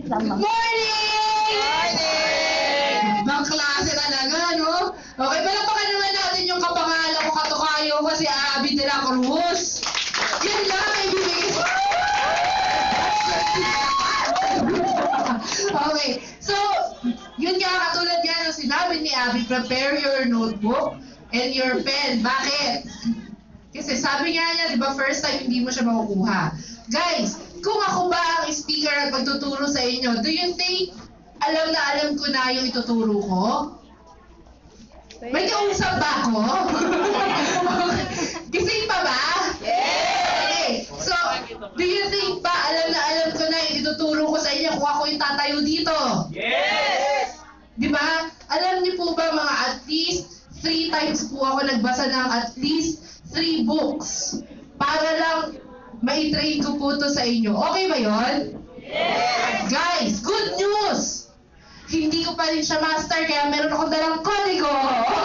Morning! Morning! Bang klase talaga, no? Okay, palapakan naman natin yung kapangalan ko, katukayo ko, si Abby de la Cruz. Yan lang, may bibigay. Okay, so, yun nga, katulad nga ng sinabi ni Abby, prepare your notebook and your pen. Bakit? Kasi sabi nga niya, di ba, first time hindi mo siya makukuha. Guys, kung ako ba ang speaker at magtuturo sa inyo, do you think alam na alam ko na yung ituturo ko? May kausap ba ako? Gising pa ba? Okay. So, do you think ba alam na alam ko na yung ituturo ko sa inyo kung ako yung tatayo dito? Yes! Di ba? Alam niyo po ba mga at least 3 times po ako nagbasa ng at least 3 books para lang mai-train ko po to sa inyo. Okay ba yon? Yes! Guys, good news! Hindi ko pa rin siya master kaya meron akong dalang kodigo.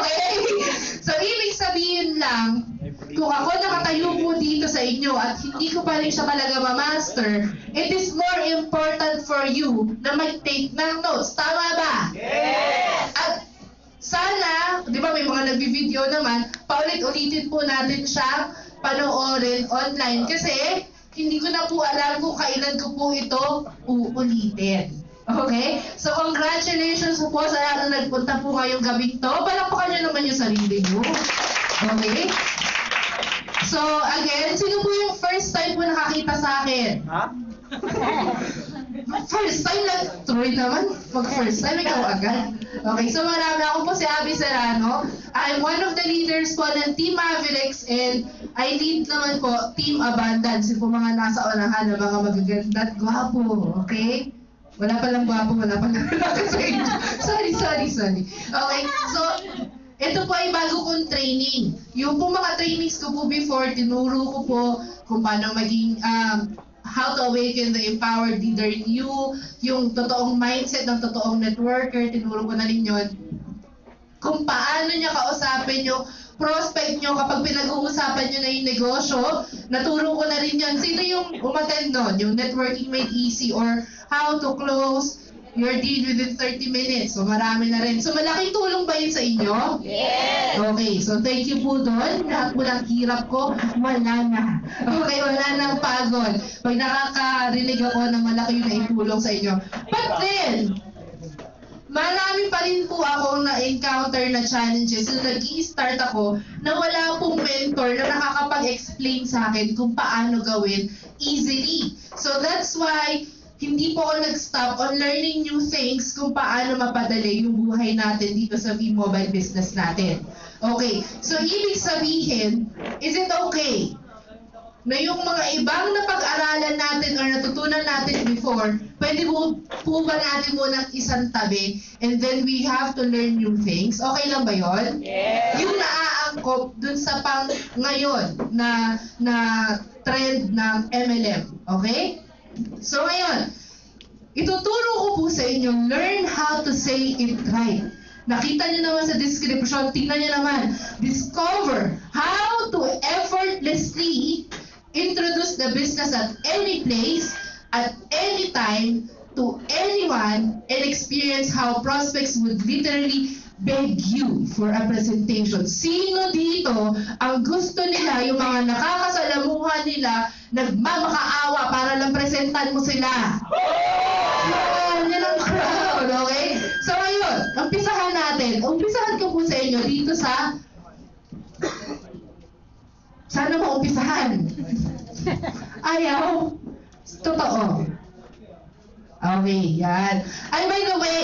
Okay? So, ibig sabihin lang, kung ako nakatayo po dito sa inyo at hindi ko pa rin siya talaga ma-master, it is more important for you na mag-take ng notes. Tama ba? Yes! At sana, di ba may mga nagbi-video naman, paulit-ulitin po natin siya panoorin online kasi hindi ko na po alam kung kailan ko po ito uulitin. Okay? So, congratulations po sa lahat na nagpunta po ngayong gabing to. Palakpakan nyo naman yung sarili nyo. Okay? So, again, sino po yung first time po nakakita sa akin? Ha? First time lang, Troy naman. Mag-first time, ikaw agad. Okay, so marami. Ako po si Abby Serrano. I'm one of the leaders po ng Team Mavericks and I lead naman po Team Abundance. Yung po mga nasa unahan na mga magaganda at gwapo. Okay? Wala palang gwapo, wala palang sa inyo. Sorry. Okay, so ito po ay bago kong training. Yung po mga trainings ko po before, tinuro ko po kung paano maging how to awaken the empowered leader in you, yung totoong mindset ng totoong networker, tinuro ko na rin yun. Kung paano niya kausapin yung prospect nyo kapag pinag-uusapan nyo na yung negosyo, naturo ko na rin yun. Sino yung umattend nun? Yung networking made easy or how to close your deal within 30 minutes. So marami na rin. So malaking tulong ba yun sa inyo? Yes! Okay, so thank you po doon. Lahat po ng hirap ko, wala na. Okay, wala nang pagod. Pag nakakarinig ako na malaki yung naitulong sa inyo. But then, marami pa rin po akong na-encounter na challenges nung nag-i-start ako na wala pong mentor na nakakapag-explain sa akin kung paano gawin easily. So that's why hindi po ako nag-stop on learning new things kung paano mapadali yung buhay natin dito sa V-Mobile business natin. Okay, so ibig sabihin, is it okay na yung mga ibang napag-aralan natin or natutunan natin before, pwede po ba natin munang isang tabi and then we have to learn new things? Okay lang ba yon? Yes! Yung naaangkop dun sa pang ngayon na trend ng MLM. Okay? So ngayon, ituturo ko po sa inyo, learn how to say it right. Nakita nyo naman sa description, tingnan nyo naman, discover how to effortlessly introduce the business at any place, at any time, to anyone, and experience how prospects would literally beg you for a presentation. Sino dito ang gusto nila, yung mga nakakasalamuhan nila, nagmamakaawa para lang presentan mo sila? Yan ang crowd, okay? So ngayon, umpisahan natin. Umpisahan ko po sa inyo dito sa... Sana mo umpisahan? Ayaw? Totoo. Okay, yan. And by the way,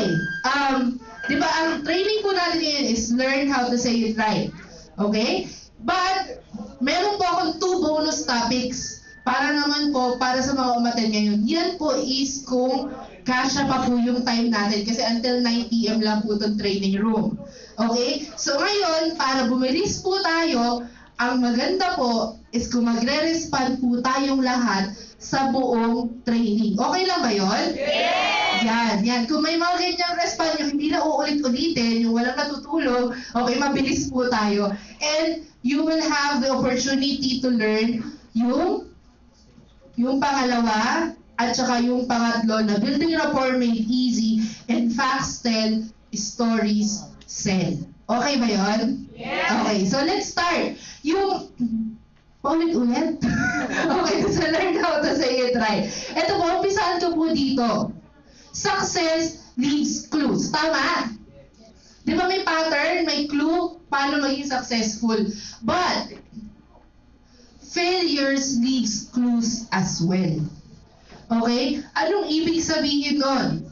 di ba ang training po natin ngayon is learn how to say it right. Okay? But, meron po akong 2 bonus topics para naman po, para sa mga umattend ngayon. Yan po is kung kasya pa po yung time natin kasi until 9 p.m. lang po itong training room. Okay? So ngayon, para bumilis po tayo, ang maganda po is kung magre-respond po tayong lahat sa buong training. Okay lang ba yon? Yes! Yan. Kung may mga ganyang respond, yung hindi na uulit-ulitin, yung walang natutulog, okay, mabilis po tayo. And you will have the opportunity to learn yung pangalawa At saka yung pangatlo na building rapport made easy and facts tell, stories sell. Okay ba yun? Yes. Okay, so let's start. Yung, paulit-ulit? Okay, so learn how to say it right. Ito po, umpisaan ko po dito. Success leaves clues. Tama? Di ba may pattern, may clue, paano maging successful? But, failures leaves clues as well. Okay? Anong ibig sabihin nun?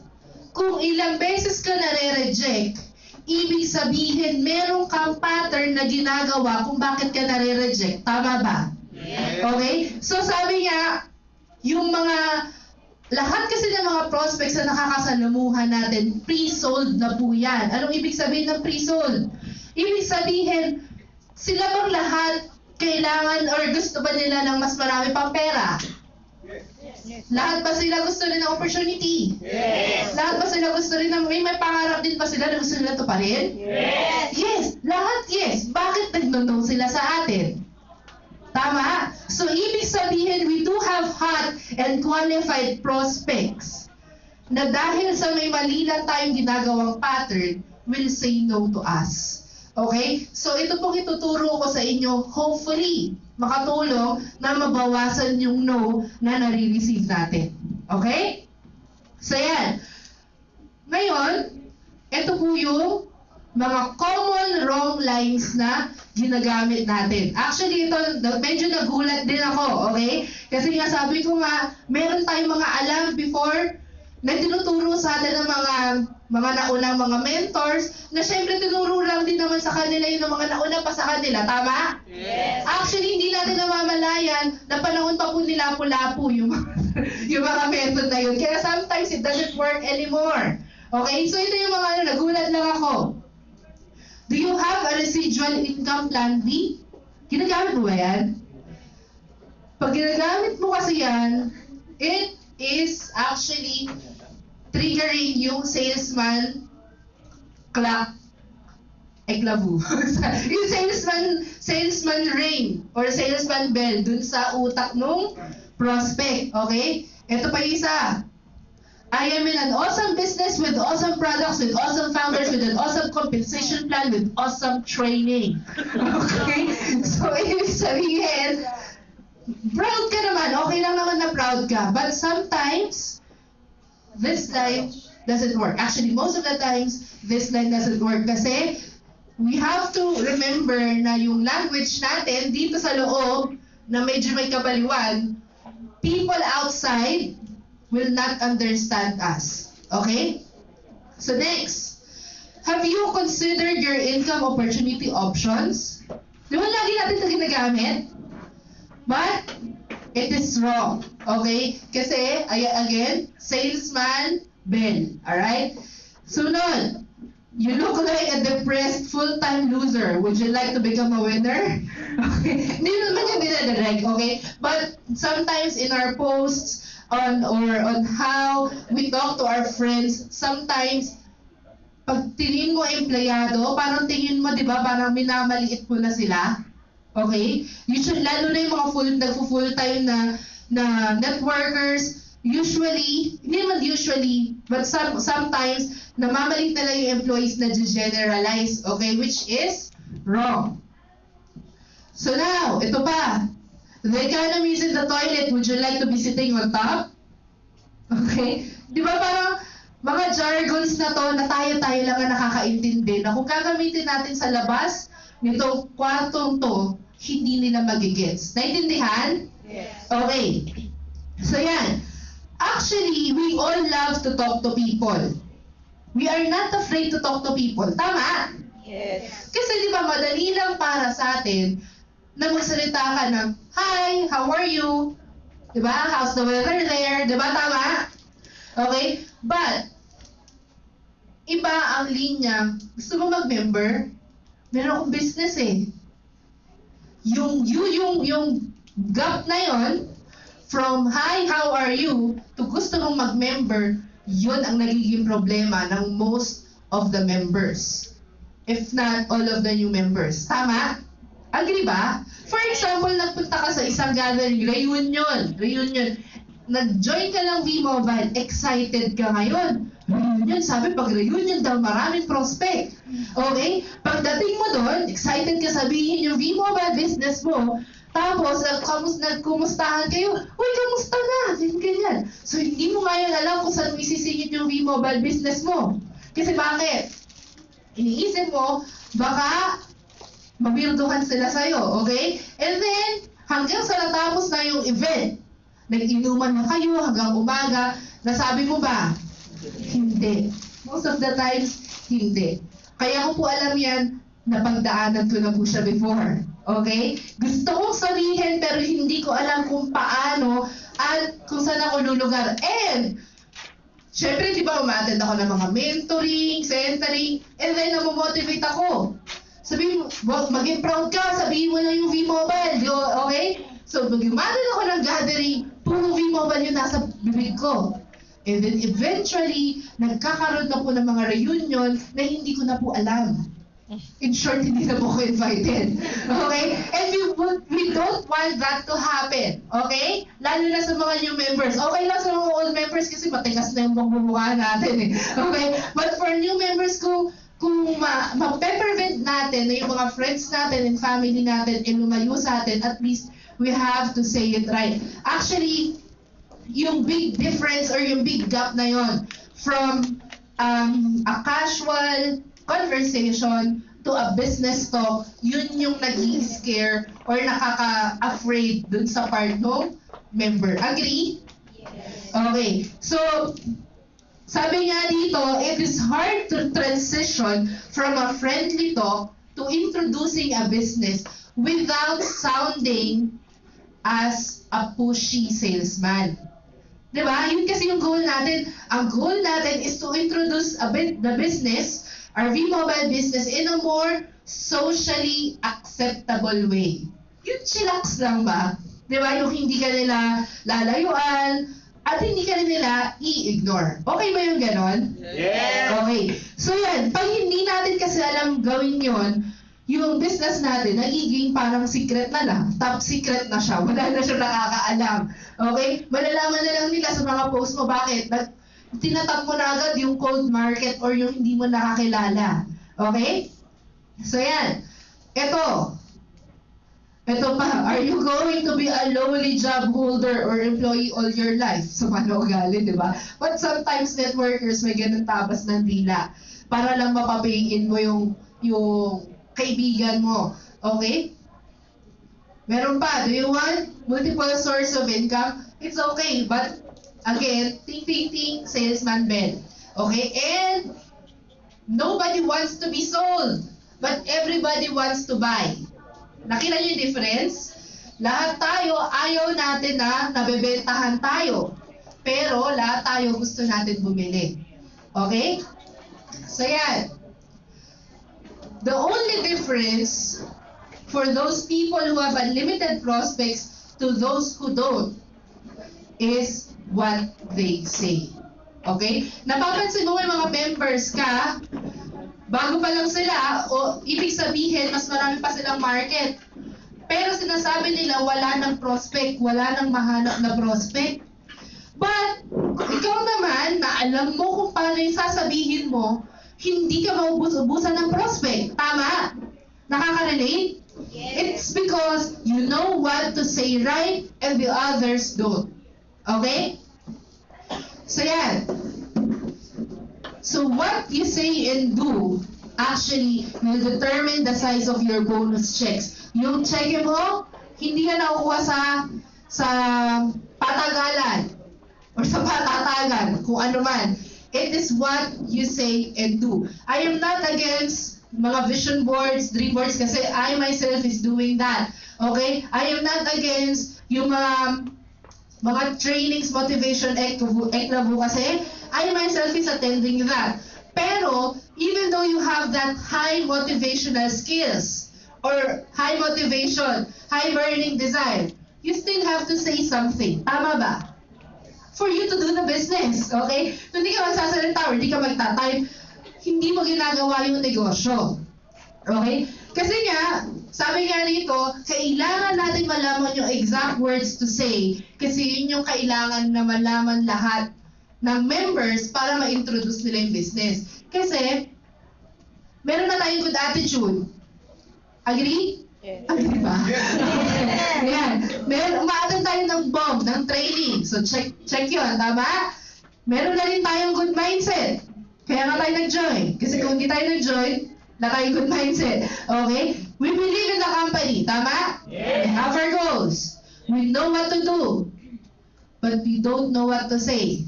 Kung ilang beses ka nare-reject, ibig sabihin meron kang pattern na ginagawa kung bakit ka nare-reject. Tama ba? Yes. Okay? So sabi nga, yung lahat kasi ng mga prospects na nakakasalamuhan natin, pre-sold na po yan. Anong ibig sabihin ng pre-sold? Ibig sabihin, sila bang lahat kailangan or gusto ba nila ng mas marami pang pera? Lahat ba sila gusto rin ng opportunity? Yes. Lahat ba sila gusto rin ng may pangarap din ba sila na gusto nila ito pa rin? Yes. Yes, lahat yes. Bakit nagno-no sila sa atin? Tama? So, ibig sabihin, we do have hot and qualified prospects na dahil sa may mali lang tayong ginagawang pattern, will say no to us. Okay? So, ito pong ituturo ko sa inyo, hopefully, makatulong na mabawasan yung no na nare-receive natin. Okay? So, yan. Ngayon, ito po yung mga common wrong lines na ginagamit natin. Actually, ito, medyo nagulat din ako, okay? Kasi nga sabi ko nga, meron tayong mga alam before na tinuturo sa atin ng mga naunang mga mentors na syempre tinuro lang din naman sa kanila yung mga nauna pa sa kanila. Tama? Yes. Actually, hindi natin namamalayan na panahon pa po nila lapu yung, yung mga method na yun. Kaya sometimes it doesn't work anymore. Okay? So ito yung mga nagulat lang ako. Do you have a residual income plan B? Ginagamit mo ba yan? Pag ginagamit mo kasi yan, it is actually triggering yung salesman clock eklavu. Yung salesman ring or salesman bell dun sa utak nung prospect. Okay? Ito pa yung isa. I am in an awesome business with awesome products, with awesome founders, with an awesome compensation plan, with awesome training. Okay? So, ibig sabihin, proud ka naman. Okay lang naman na proud ka. But sometimes, this line doesn't work. Actually, most of the times, this line doesn't work kasi we have to remember na yung language natin dito sa loob na medyo may kabaliwan, people outside will not understand us. Okay? So next, have you considered your income opportunity options? Di ba lagi natin ito ginagamit? But, it is wrong. Okay? Kasi, again, salesman, bell. Alright? Sunod, you look like a depressed full-time loser. Would you like to become a winner? Okay? Hindi naman yung dinadirect, okay? But, sometimes in our posts, on how we talk to our friends, sometimes, pag tingin mo empleyado, parang tingin mo, di ba, parang minamaliit mo na sila. Okay? Usually, lalo na yung mga nagpo-full time na networkers, usually, hindi naman usually, but sometimes, namamalit na lang yung employees na generalize, okay? Which is wrong. So now, ito pa. The economy is in the toilet. Would you like to be sitting on top? Okay? Di ba parang mga jargons na to na tayo-tayo lang ang nakakaintindi na kung gagamitin natin sa labas nitong kwartong to, hindi nila magigets. Naintindihan? Yes. Okay. So yan. Actually, we all love to talk to people. We are not afraid to talk to people. Tama? Yes. Kasi di ba madali lang para sa atin na magsalita ka ng, hi, how are you? Diba? How's the weather there? Diba? Tama? Okay? But, iba ang linya. Gusto mo mag-member? Meron akong business eh. Yung gap na yon from hi, how are you, to gusto mong mag-member, yun ang nagiging problema ng most of the members. If not all of the new members. Tama? Agree ba? For example, nagpunta ka sa isang gathering, reunion. nag-join ka ng V-Mobile, excited ka ngayon. Reunion, sabi pag reunion daw, maraming prospect. Okay? Pagdating mo doon, excited ka sabihin yung V-Mobile business mo, tapos, nagkumustahan kayo, uy, kamusta na? Ganyan. So, hindi mo ngayon alam kung saan mo isisingit yung V-Mobile business mo. Kasi bakit? Iniisip mo, baka mabirduhan sila sa'yo, okay? And then, hanggang sa natapos na yung event, nag-inuman na kayo hanggang umaga, nasabi mo ba? Hindi. Most of the times, hindi. Kaya ko po alam yan, napagdaanan ko na po siya before. Okay? Gusto kong sabihin pero hindi ko alam kung paano at kung saan ako lulugar. And, syempre, di ba, umattend ako ng mga mentoring, centering, and then namomotivate ako. Sabihin mo, maging proud ka, sabihin mo na yung V-Mobile, okay? So, mag-umattend ako ng gathering, puro V-Mobile yung nasa bibig ko. And then eventually, nagkakaroon na po ng mga reunion na hindi ko na po alam. In short, hindi na po ko invited. Okay? And we don't want that to happen. Okay? Lalo na sa mga new members. Okay lang sa mga old members kasi matigas na yung bumbubuha natin eh. Okay? But for new members, kung ma-peppervent natin na yung mga friends natin and family natin and lumayo sa atin, at least we have to say it right. Actually, yung big difference or yung big gap na yon from a casual conversation to a business talk, yun yung nag-i-scare or nakaka-afraid dun sa part ng member. Agree? Yes. Okay. So, sabi nga dito, it is hard to transition from a friendly talk to introducing a business without sounding as a pushy salesman. Diba? Yun kasi yung goal natin. Ang goal natin is to introduce the business, our V-Mobile business, in a more socially acceptable way. Yun, chillax lang ba? Diba? Yung hindi ka nila lalayuan at hindi ka nila i-ignore. Okay ba yung ganon? Yes. Okay. So yan, pag hindi natin kasi alam gawin yon, yung business natin, nagiging parang secret na lang. Top secret na siya. Wala na siya nakakaalam. Okay? Malalaman na lang nila sa mga post mo. Bakit? Tinatap mo na agad yung cold market or yung hindi mo nakakilala. Okay? So yan. Ito pa. Are you going to be a lowly job holder or employee all your life? So, paano ugali, di ba? But sometimes networkers may ganun tabas ng dila para lang mapapayin mo yung kaibigan mo. Okay? Meron pa. Do you want multiple source of income? It's okay. But, again, think, salesman Ben. Okay? And, nobody wants to be sold. But everybody wants to buy. Nakita niyo yung difference? Lahat tayo, ayaw natin na nabebentahan tayo. Pero, lahat tayo gusto natin bumili. Okay? So, yan. The only difference for those people who have unlimited prospects to those who don't is what they say. Okay? Napapansin mo yung mga members ka, bago pa lang sila, o ibig sabihin, mas marami pa silang market. Pero sinasabi nila, wala ng prospect, wala ng mahanap na prospect. But, ikaw naman, na alam mo kung paano yung sasabihin mo, hindi ka maubos-ubusan ng prospect. Tama? Nakaka-relate? Yes. It's because you know what to say right and the others don't. Okay? So yan. So what you say and do actually will determine the size of your bonus checks. Yung check mo, hindi ka nakukuha sa patagalan or sa patatagan, kung ano man. It is what you say and do. I am not against mga vision boards, dream boards, kasi I myself is doing that. Okay? I am not against yung mga trainings, motivation, eklabu kasi I myself is attending that. Pero, even though you have that high motivational skills or high motivation, high burning desire, you still have to say something. Tama ba? For you to do the business, okay? Kung hindi ka magsasalita or hindi ka magta-type, hindi mo ginagawa yung negosyo. Okay? Kasi nga, sabi nga rito, kailangan natin malaman yung exact words to say kasi yun yung kailangan na malaman lahat ng members para ma-introduce nila yung business. Kasi, meron na tayong good attitude. Agree? Yes. Agree ba? Yan. Umaattend tayo ng BOM, ng training. So, check yun. Tama? Meron na rin tayong good mindset. Kaya nga tayo nag-join. Kasi kung hindi tayo nag-join, wala tayong good mindset. Okay? We believe in the company. Tama? We have our goals. We know what to do. But we don't know what to say.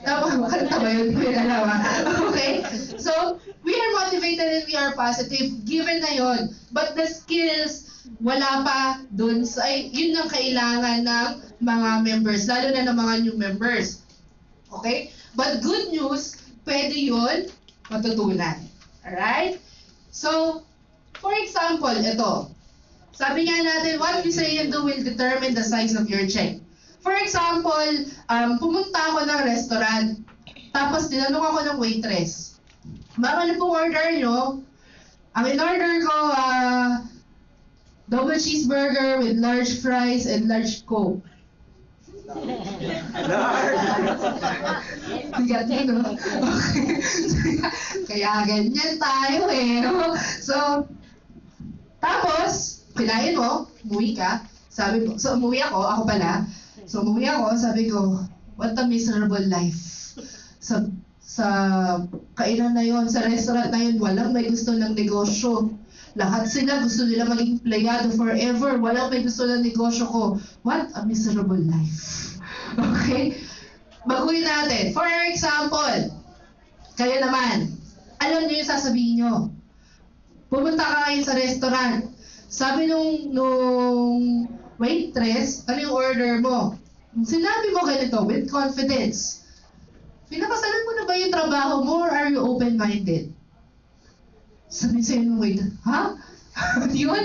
Tama ba? Kanta ba yun? Hindi ko alam. Okay? So, we are motivated and we are positive. Given na yun. But the skills, wala pa dun sa, yun ang kailangan ng mga members, lalo na ng mga new members. Okay? But good news, pwede yun matutunan. Alright? So, for example, ito. Sabi nga natin, what we say and do will determine the size of your check. For example, pumunta ako ng restaurant, tapos tinanong ako ng waitress, ma'am, ano pong order nyo? Ang in-order ko, double cheeseburger with large fries and large Coke. Bigat yun, no? Okay. Kaya ganyan tayo eh. So, tapos, kinain mo, umuwi ka, sabi mo, so umuwi ako pala, so umuwi ako, sabi ko, what a miserable life. Sa kainan na yon, sa restaurant na yun, walang may gusto ng negosyo. Lahat sila gusto nila maging empleyado forever. Walang may gusto ng negosyo ko. What a miserable life. Okay? Baguhin natin. For example, kayo naman, alam niyo yung sasabihin nyo. Pumunta ka ngayon sa restaurant. Sabi nung waitress, ano yung order mo? Sinabi mo ganito, with confidence. Pinakasalan mo na ba yung trabaho mo or are you open-minded? Sabi sa'yo nung waiter, ha? Yun?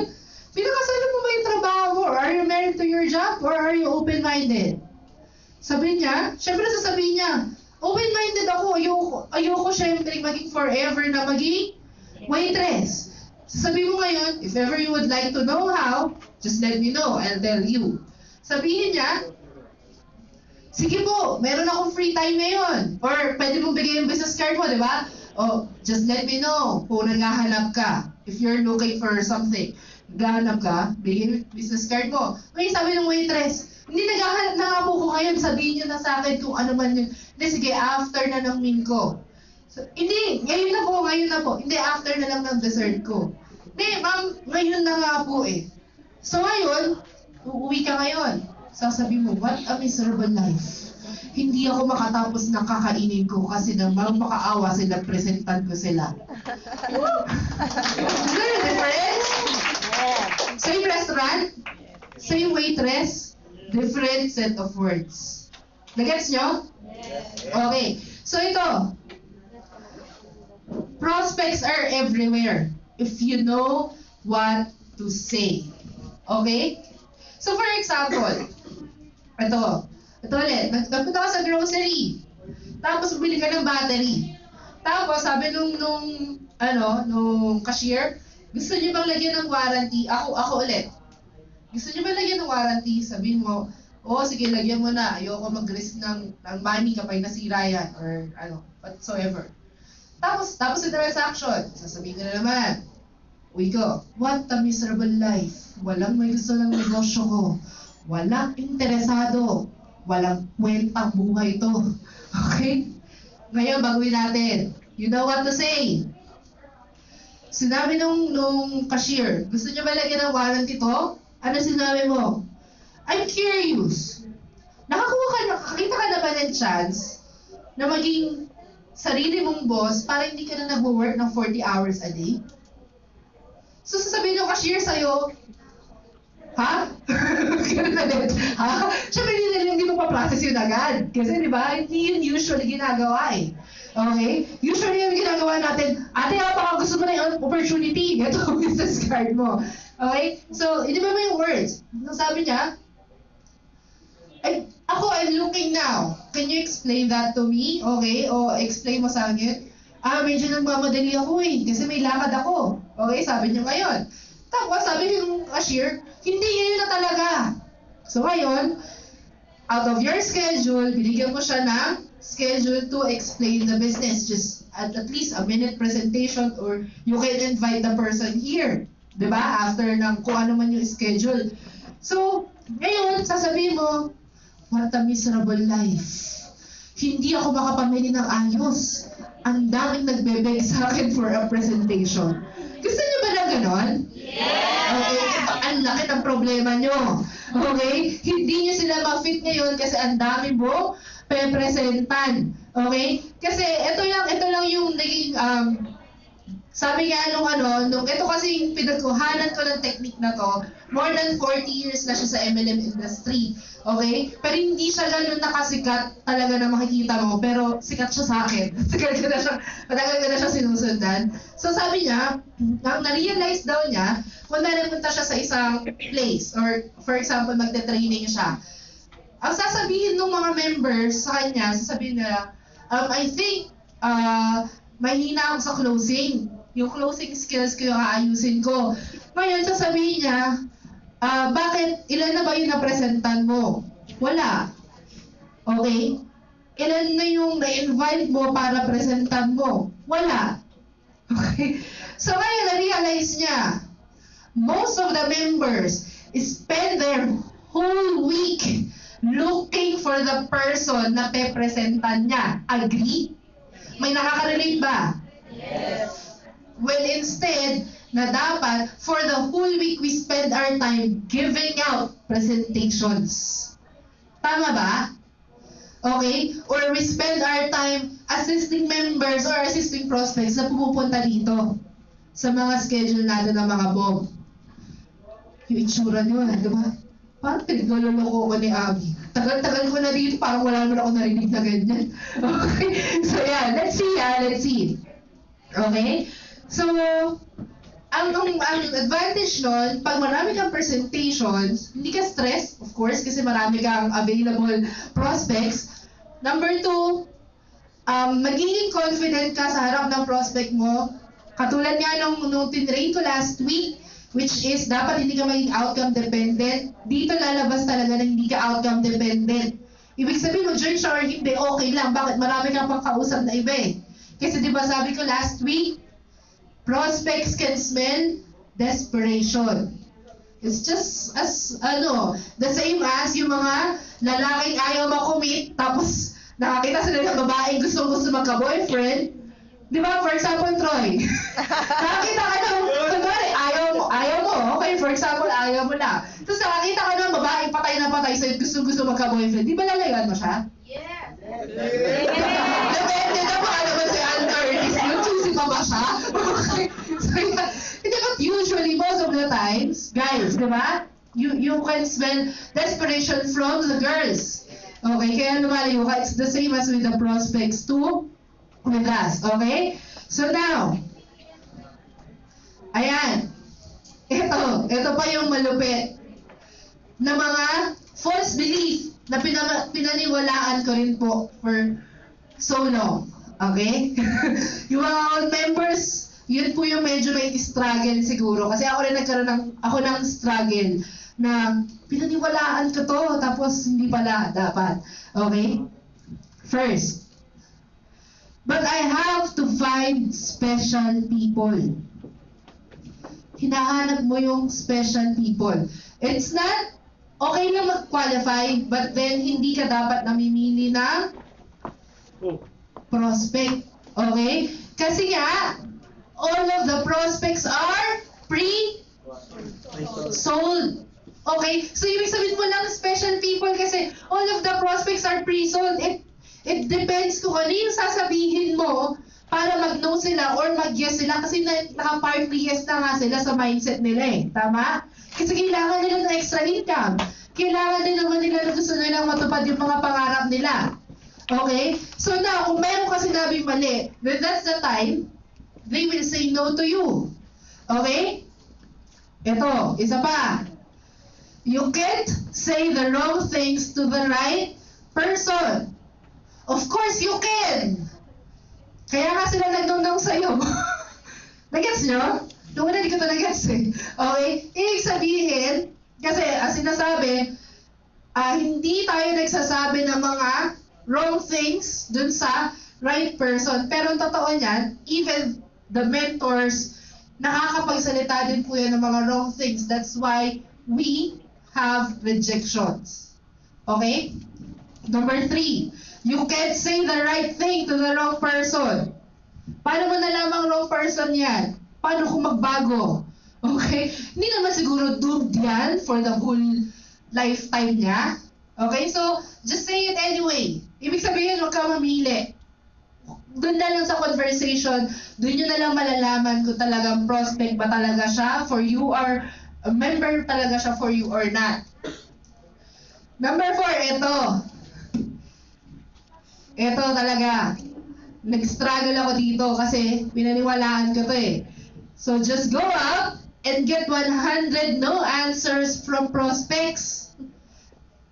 Pinakasalan mo ba yung trabaho mo or are you married to your job or are you open-minded? Sabi niya, syempre sasabihin niya, open-minded ako, ayoko syempre maging forever na maging waitress. Sabi mo ngayon, if ever you would like to know how, just let me know, I'll tell you. Sabihin niya, sige po, meron akong free time ngayon. Or pwede mong bigay yung business card mo, di ba? Oh, just let me know kung naghahanap ka. If you're looking for something, naghahanap ka, bigay yung business card mo. Ngayon sabi ng waitress, hindi naghahanap na nga po ko ngayon, sabihin niyo na sa akin kung ano man yun. Hindi, sige, after na ng meal ko. So, hindi, ngayon na po. Hindi, after na lang ng dessert ko. Hindi, ma'am, ngayon na nga po eh. So ngayon, uuwi ka ngayon. Sasabi mo, what a miserable life. Hindi ako makatapos ng kakainin ko kasi naman makaawa sila, presentan ko sila. Is there a difference? Same restaurant, same waitress, different set of words. Nagets nyo? Okay. So ito, prospects are everywhere if you know what to say. Okay? So for example, ito ulit, nagpunta ka sa grocery, tapos bumili ka ng battery. Tapos sabi nung cashier, gusto niyo bang lagyan ng warranty? Ako ulit. Gusto niyo bang lagyan ng warranty? Sabihin mo, oh sige, lagyan mo na. Ayoko mag-risk ng money kapag nasira yan or whatsoever. Tapos yung transaction, sasabihin ko na naman, uy ko, what a miserable life. Walang may gusto ng negosyo ko. Walang interesado. Walang kwentang buhay to. Okay? Ngayon, baguhin natin. You know what to say. Sinabi nung cashier, gusto niyo ba lagyan ng warranty to? Ano sinabi mo? I'm curious. Nakakita ka na ba ng chance na maging sarili mong boss para hindi ka na nag-work ng 40 hours a day? So sasabihin ng cashier sa'yo, ha? Ganun na din. Ha? Siyempre hindi mo pa-process yun agad. Kasi di ba, hindi yun usually ginagawa eh. Okay? Usually yung ginagawa natin, ate, baka gusto mo na yung opportunity. Ito, business card mo. Okay? So, hindi ba yung words? Nung sabi niya, I'm looking now. Can you explain that to me? Okay? O explain mo sa akin. Medyo nagmamadali ako kasi may lakad ako. Okay, sabi niyo ngayon. Tapos sabi ng cashier, hindi ngayon na talaga. So ngayon, out of your schedule, binigyan ko siya ng schedule to explain the business. Just at least a minute presentation or you can invite the person here. Diba? After ng kung ano man yung schedule. So, ngayon, sasabihin mo, what a miserable life. Hindi ako makapamili ng ayos. Ang daming nagbebeg sa akin for a presentation. Gusto niyo ba ng ganon? Yes! Okay, ang laki ng problema niyo. Okay? Hindi niyo sila ma-fit ngayon kasi ang dami mo pe-presentan. Okay? Kasi ito lang yung naging sabi nga nung ito kasi yung pinagkuhanan ko ng technique na to, more than 40 years na siya sa MLM industry. Okay? Pero hindi siya ganun nakasikat talaga na makikita mo, pero sikat siya sa akin. Matagal ko na siya sinusundan. So sabi niya, na-realize daw niya, kung nalipunta siya sa isang place, or for example, magte-training siya, ang sasabihin ng mga members sa kanya, sasabihin nila, I think, mahina ako sa closing. Yung closing skills ko yung aayusin ko. Ngayon, sasabihin niya, bakit, ilan na ba yung napresentan mo? Wala. Okay? Ilan na yung na-invite mo para presentan mo? Wala. Okay? So ngayon, na-realize niya, most of the members spend their whole week looking for the person na pe-presentan niya. Agree? May nakaka-relate ba? Yes. Well, instead, na dapat, for the whole week, we spend our time giving out presentations. Tama ba? Okay? Or we spend our time assisting members or assisting prospects na pumupunta dito sa mga schedule natin ng mga BOM. Yung itsura nyo, di ba? Parang pinagloloko ko ni Abby. Tagal-tagal ko na dito, parang wala naman ako narinig na ganyan. Okay? So yeah, let's see. Okay? So, ang advantage nun, pag marami kang presentations, hindi ka stress, of course, kasi marami kang available prospects. Number 2, magiging confident ka sa harap ng prospect mo. Katulad nga nung tinrain ko last week, which is dapat hindi ka maging outcome dependent. Dito lalabas talaga na hindi ka outcome dependent. Ibig sabihin mo, join siya or hindi, okay lang. Bakit? Marami kang pang kausap na iba eh. Kasi di ba sabi ko last week, prospects can smell desperation. It's just as, the same as yung mga lalaking ayaw makommit, tapos nakakita sila ng babaeng gusto magka-boyfriend. Di ba? For example, Troy. Nakakita ka ng, kunwari, ayaw mo. Okay, for example, ayaw mo na. Tapos nakakita ka ng babaeng patay na patay sa'yo, gusto magka-boyfriend. Di ba lalayan mo siya? Yes. Depende na pa naman si Ann Ernest. Choosy pa ba siya? Okay. So, hindi ba usually, most of the times, guys, di ba? You can smell desperation from the girls. Okay, kaya lumalayo ka. It's the same as with the prospects too, with us. Okay? So now, ayan. Ito pa yung malupit na mga false belief na pinaniwalaan ko rin po for so long. Okay? Yung mga old members, yun po yung medyo may struggle siguro. Kasi ako rin nagkaroon ng struggle na pinaniwalaan ko to, tapos hindi pala dapat. Okay? First, but I have to find special people. Hinahanap mo yung special people. It's not okay lang mag-qualify, but then hindi ka dapat namimili ng prospect. Okay? Kasi nga, all of the prospects are pre-sold. Okay? So, ibig sabihin mo lang special people kasi all of the prospects are pre-sold. It depends kung ano yung sasabihin mo para mag-no sila or mag-yes sila kasi naka-partly yes na nga sila sa mindset nila eh. Tama? Kasi kailangan nila ng extra income. Kailangan din naman nila na gusto nilang matupad yung mga pangarap nila. Okay? So now, kung meron ka sinabing mali, then that's the time they will say no to you. Okay? Ito, isa pa. You can't say the wrong things to the right person. Of course, you can. Kaya nga sila nagdundong sa'yo. Nag-gets nyo? Nung una, hindi ko ito nag-gets eh. Okay? Ibig sabihin, kasi as sinasabi, hindi tayo nagsasabi ng mga wrong things dun sa right person. Pero ang totoo niyan, even the mentors, nakakapagsalita din po yan ng mga wrong things. That's why we have rejections. Okay? Number 3, you can't say the right thing to the wrong person. Paano mo nalamang wrong person yan? Paano kung magbago? Okay? Hindi naman siguro doomed yan for the whole lifetime niya. Okay? So, just say it anyway. Ibig sabihin, huwag ka mamili. Doon na lang sa conversation, doon nyo na lang malalaman kung talagang prospect ba talaga siya for you or a member talaga siya for you or not. Number 4, ito. Ito talaga. Nag-struggle ako dito kasi pinaniwalaan ko to eh. So just go up and get 100 no answers from prospects.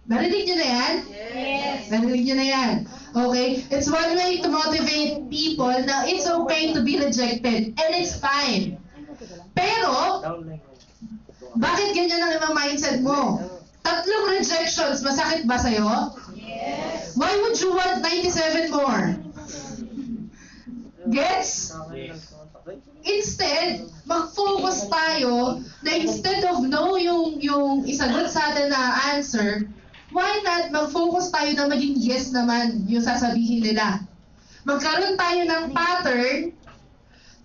Narinig nyo na yan? Yes. Narinig nyo na yan? Okay? It's one way to motivate people na it's okay to be rejected and it's fine. Pero, bakit ganyan ang ibang mindset mo? 3 rejections, masakit ba sa'yo? Yes. Why would you want 97 more? Gets? Instead, mag-focus tayo na instead of no yung isagot sa atin na answer, why not mag-focus tayo na maging yes naman yung sasabihin nila? Magkaroon tayo ng pattern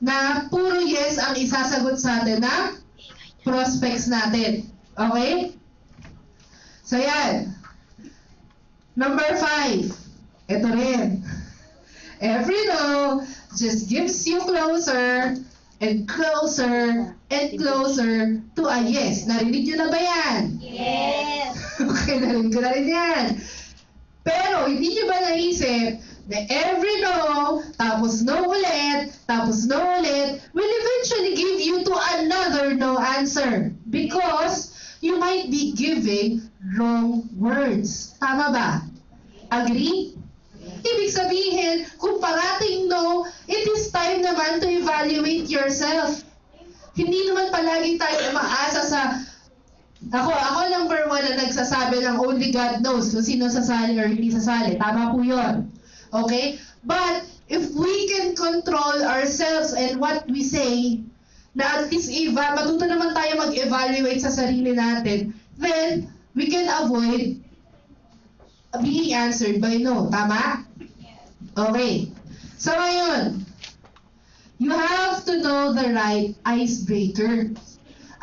na puro yes ang isasagot sa atin na prospects natin. Okay? So yan. Number 5. Ito rin. Every no just gives you closer and closer and closer to a yes. Narinig nyo na ba yan? Yes. Okay, narinig ko na rin yan. Pero, hindi nyo ba naisip na every no, tapos no ulit, tapos no ulit, will eventually give you to another no answer. Because you might be giving wrong words. Tama ba? Agree? Ibig sabihin, kung parating no, it is time naman to evaluate yourself. Hindi naman palagi tayo maasa sa ako number 1 na nagsasabi ng only God knows kung sino sasali or hindi sasali. Tama po yun. Okay? But, if we can control ourselves and what we say, na at least matuto naman tayo mag-evaluate sa sarili natin, then, we can avoid being answered by no. Tama? Okay. So, ngayon, you have to know the right icebreaker.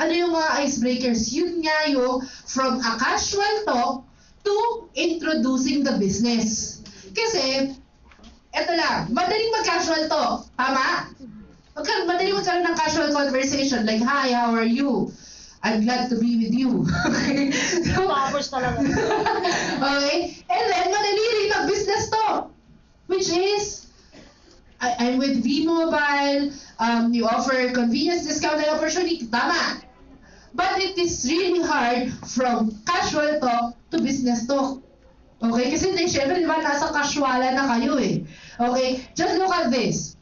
Ano yung mga icebreakers? Yun nga yung from a casual talk to introducing the business. Kasi, eto lang, madaling mag-casual talk. Tama? Madaling magkaroon ng casual conversation like, hi, how are you? I'm glad to be with you. Okay? So, Tapos talaga. okay? And then, madali rin mag-business talk. Which is, I'm with V-Mobile, you offer convenience discount and opportunity. Tama. But it is really hard from casual talk to business talk. Okay? Kasi syempre, di ba, nasa casualan na kayo eh. Okay? Just look at this.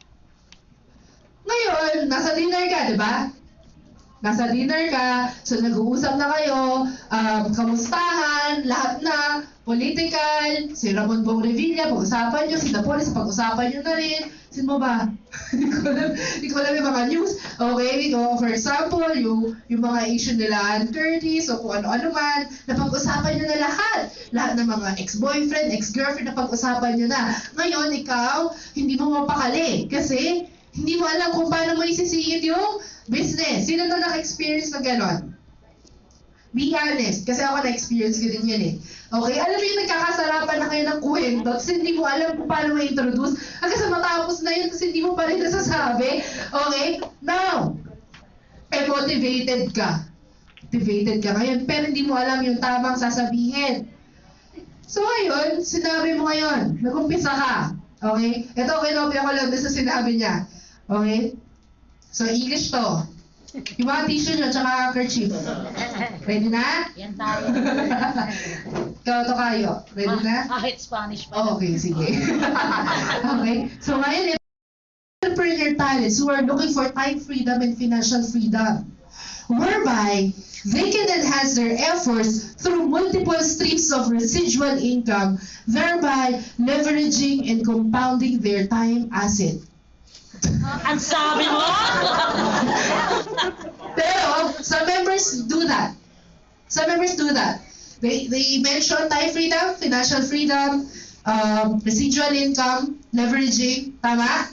Ngayon, nasa dinner ka, di ba? Nasa dinner ka, so nag-uusap na kayo, kamustahan, lahat na, political, si Ramon Bong Revilla, pag-usapan nyo, si Dapolis, pag-usapan nyo na rin. Sino ba? Hindi ko alam yung mga news. Okay, for example, yung mga issue nila Ann Curtis, o kung ano-ano man, napag-usapan nyo na lahat. Lahat ng mga ex-boyfriend, ex-girlfriend, napag-usapan nyo na. Ngayon, ikaw, hindi mo mapakali. Kasi, hindi mo alam kung paano mo isisingit yung business. Sino na naka-experience na gano'n? Be honest, kasi ako na-experience ko din yan eh. Okay, alam mo yung nagkakasarapan na kayo ng kwento, tapos hindi mo alam kung paano mo introduce, hanggang sa matapos na yun, tapos hindi mo pa rin nasasabi. Okay, now, motivated ka. Motivated ka ngayon, pero hindi mo alam yung tamang sasabihin. So ngayon, sinabi mo ngayon, nag-umpisa ka. Okay, ito, kinopya ko lang din sa sinabi niya. Okay, so English to. Yung mga tissue nyo, tsaka kerchief. Ready na? Yan tayo. Ikaw to kayo. Ready na? Kahit Spanish pa. Okay, sige. Okay. So ngayon, entrepreneur talents who are looking for time freedom and financial freedom, whereby they can enhance their efforts through multiple streams of residual income, thereby leveraging and compounding their time asset. Ang sabi mo? Pero, some members do that. Some members do that. They mention time freedom, financial freedom, residual income, leveraging, tama?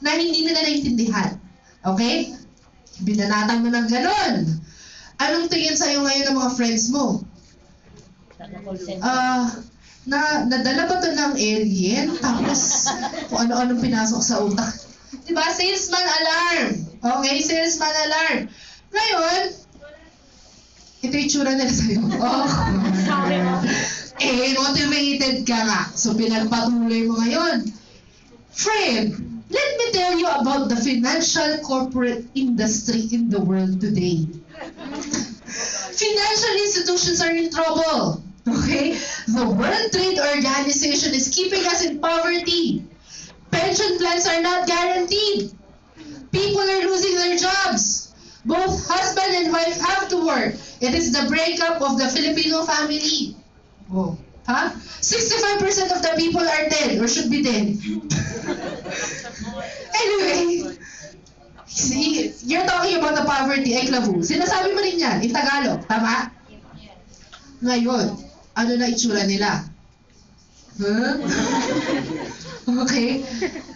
Na hindi nila naintindihan. Okay? Binanatan mo ng ganun. Anong tingin sa'yo ngayon ng mga friends mo? Nadala ba ito ng alien? Tapos, kung ano-anong pinasok sa utak. Diba? Salesman alarm. Okay? Salesman alarm. Ngayon, ito yung tsura nila sa'yo. Oh. Sabi mo? Motivated ka nga. So, pinagpatuloy mo ngayon. Friend, let me tell you about the financial corporate industry in the world today. Financial institutions are in trouble. Okay? The World Trade Organization is keeping us in poverty. Pension plans are not guaranteed. People are losing their jobs. Both husband and wife have to work. It is the breakup of the Filipino family. Oh. Huh? 65% of the people are dead or should be dead. Anyway, see, you're talking about the poverty, Eklavu. Sinasabi mo rin yan, in Tagalog, tama? Ngayon, ano na itsura nila? Huh? Okay?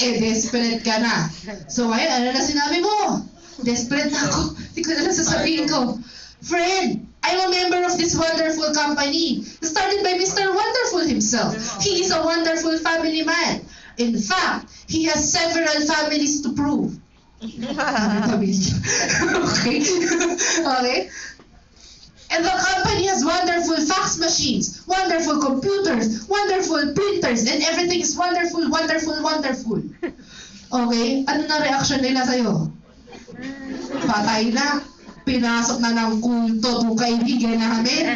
Desperate ka na. So ngayon, ano na sinabi mo? Desperate na ako. Hindi ko na lang sasabihin ko. Friend, I'm a member of this wonderful company. Started by Mr. Wonderful himself. He is a wonderful family man. In fact, he has several families to prove. Okay? Okay? And the company has wonderful fax machines, wonderful computers, wonderful printers, and everything is wonderful, wonderful, wonderful. Okay? Ano na reaction nila sa'yo? Patay na. Pinasok na ng kulto itong kaibigan namin.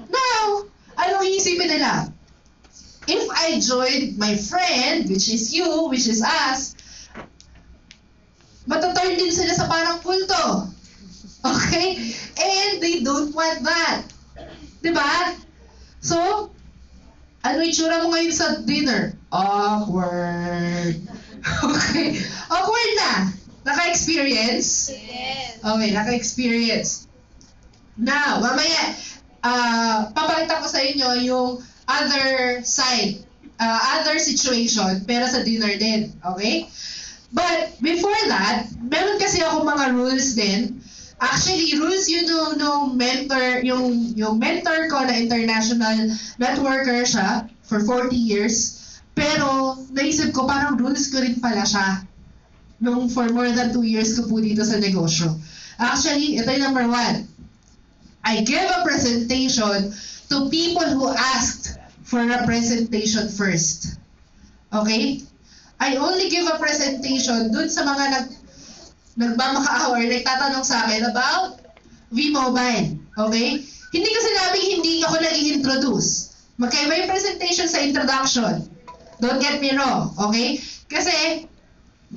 Now, anong iisipin nila? If I join my friend, which is you, which is us, mataturn din sila sa parang kulto. Okay? And they don't want that. Diba? So, ano itsura mo ngayon sa dinner? Awkward. Okay? Awkward na. Naka-experience? Yes. Okay, naka-experience. Now, mamaya, papalitan ko sa inyo yung other side, other situation, pero sa dinner din. Okay? But, before that, meron kasi ako mga rules din. Actually, rules yun nung mentor, yung mentor ko na international networker siya for 40 years. Pero, naisip ko, parang rules ko rin pala siya. Nung for more than 2 years ko po dito sa negosyo. Actually, ito yung number 1. I give a presentation to people who asked for a presentation first. Okay? I only give a presentation dun sa mga nagmamakaawa or nagtatanong sa akin about V-Mobile. Okay? Hindi ko sinabing hindi ako nag-i-introduce. Magkaiba yung presentation sa introduction. Don't get me wrong. Okay? Kasi,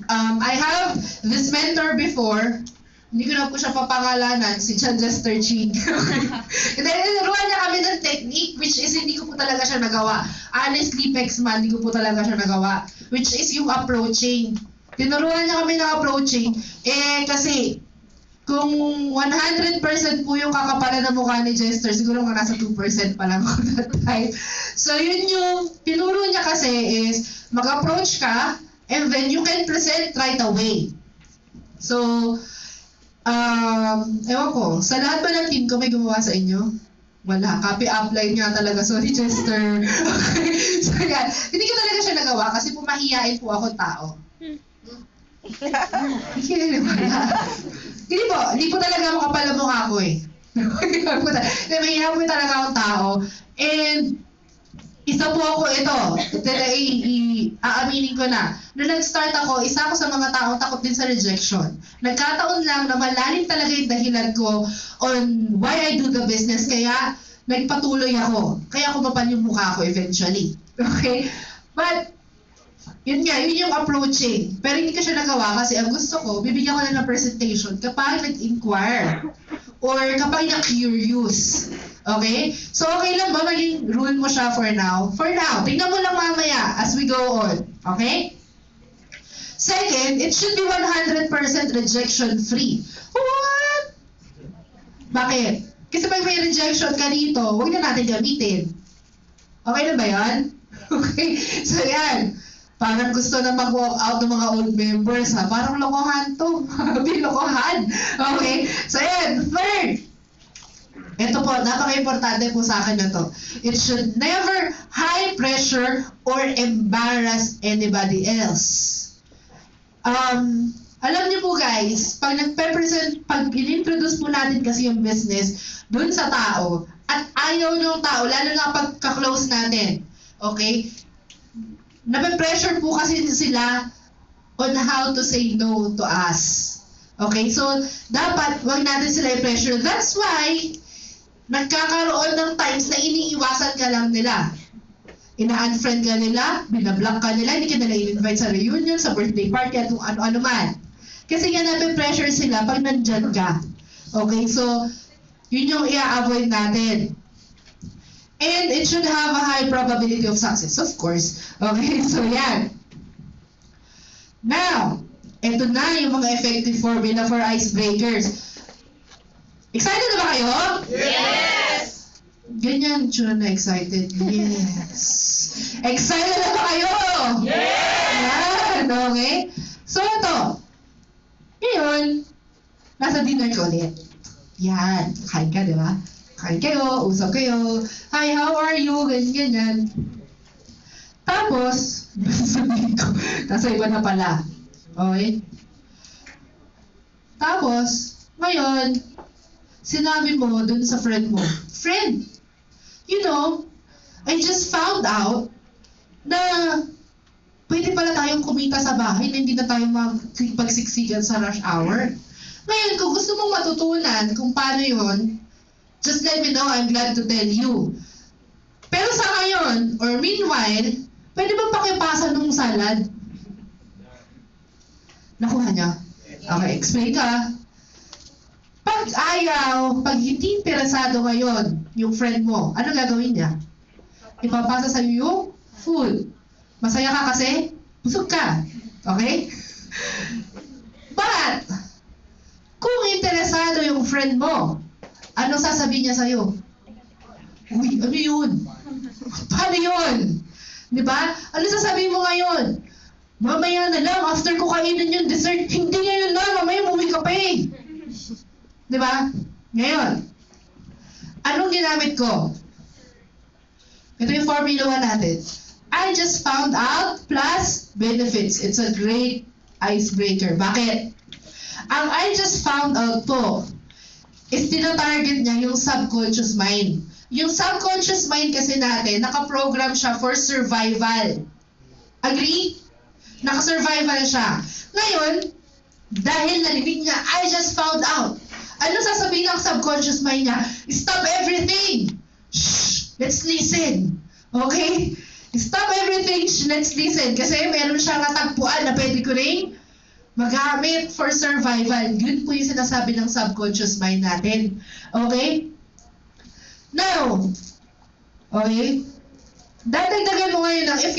I have this mentor before, hindi ko na po siya papangalanan, si John Jester Ching. And then, tinuruan niya kami ng technique, which is hindi ko po talaga siya nagawa. Honestly, Pexman, hindi ko po talaga siya nagawa. Which is yung approaching. Tinuruan niya kami ng approaching. Kasi, kung 100% po yung kakapalan ng mukha ni Jester, siguro mga nasa 2% pa lang ako that time. So, yun yung tinuro niya kasi is, mag-approach ka, and then you can present right away. So, ewan ko, sa lahat ba ng team ko may gumawa sa inyo? Wala, copy upline nga talaga. Sorry, Chester. Okay. So, yan. Hindi ko talaga siya nagawa kasi pumahiyain po ako tao. Hindi po talaga makapal ang mukha ko eh. Mahihayin po talaga akong tao. And, isa po ako ito. Aaminin ko na. Nung nag-start ako, isa ako sa mga taong takot din sa rejection. Nagkataon lang na malalim talaga yung dahilan ko on why I do the business. Kaya, nagpatuloy ako. Kaya kumapal yung mukha ko eventually. Okay? But, Yun nga, yun yung approaching. Pero hindi ko siya nagawa kasi ang gusto ko, bibigyan ko na ng presentation kapag nag-inquire or kapag na-curious. Okay? So, okay lang ba maging rule mo siya for now? For now. Tingnan mo lang mamaya as we go on. Okay? Second, it should be 100% rejection-free. What? Bakit? Kasi pag may rejection ka dito, huwag na natin gamitin. Okay na ba yan? Okay? So, yan. Parang gusto na mag-walk out ng mga old members, ha? Parang lokohan to. Bilokohan. Okay? So, yan. Third. Ito po, napaka-importante po sa akin na to. It should never high pressure or embarrass anybody else. Alam niyo po guys, pag nagpe-present, pag in-introduce po natin kasi yung business dun sa tao, at ayaw ng tao, lalo na pagka-close natin, okay? Nape-pressure po kasi sila on how to say no to us. Okay? So, dapat wag natin sila i-pressure. That's why, nagkakaroon ng times na iniiwasan ka lang nila. Ina-unfriend ka nila, binablock ka nila, hindi ka nila in-invite sa reunion, sa birthday party, at kung ano-ano man. Kasi nga nape-pressure sila pag nandyan ka. Okay? So, yun yung i-avoid natin. And it should have a high probability of success, of course. Okay, so yan. Now, eto na yung mga effective formula for icebreakers. Excited na ba kayo? Yes! Ganyan, tsura na excited. Yes. Excited na ba kayo? Yes! Yan, okay. So ito. Ngayon, nasa dinner ko ulit. Yan, kain ka, di ba? Kain kayo, usap kayo. Hi, how are you? Ganyan. Tapos, sabihin ko, nasa iba na pala. Okay? Tapos, ngayon, sinabi mo dun sa friend mo, friend, you know, I just found out na pwede pala tayong kumita sa bahay na hindi na tayo magsiksikan sa rush hour. Ngayon, kung gusto mong matutunan kung paano yun, just let me know, I'm glad to tell you. Pero sa ngayon, or meanwhile, pwede ba pakipasa nung salad? Nakuha niya? Okay, explain ka. Pag ayaw, pag hindi interesado ngayon, yung friend mo, ano gagawin niya? Ipapasa sa'yo yung food. Masaya ka kasi, busog ka. Okay? But, kung interesado yung friend mo, ano sasabihin niya sa'yo? Uy, ano yun? Paano yun? Di ba? Ano sasabihin mo ngayon? Mamaya na lang, after ko kainin yung dessert, hindi ngayon na, mamaya umuwi ka pa eh. Di ba? Ngayon, anong ginamit ko? Ito yung formula natin. I just found out plus benefits. It's a great icebreaker. Bakit? Ang I just found out po is tina-target niya yung subconscious mind. Yung subconscious mind kasi natin, nakaprogram siya for survival. Agree? Naka-survival siya. Ngayon, dahil narinig niya, I just found out. Ano sasabihin ng subconscious mind niya? Stop everything! Shh! Let's listen. Okay? Stop everything, let's listen. Kasi meron siyang natagpuan na pwede ko rin magamit for survival. Yun po yung sinasabi ng subconscious mind natin. Okay? Now, okay? Dadagdagan mo ngayon ng, if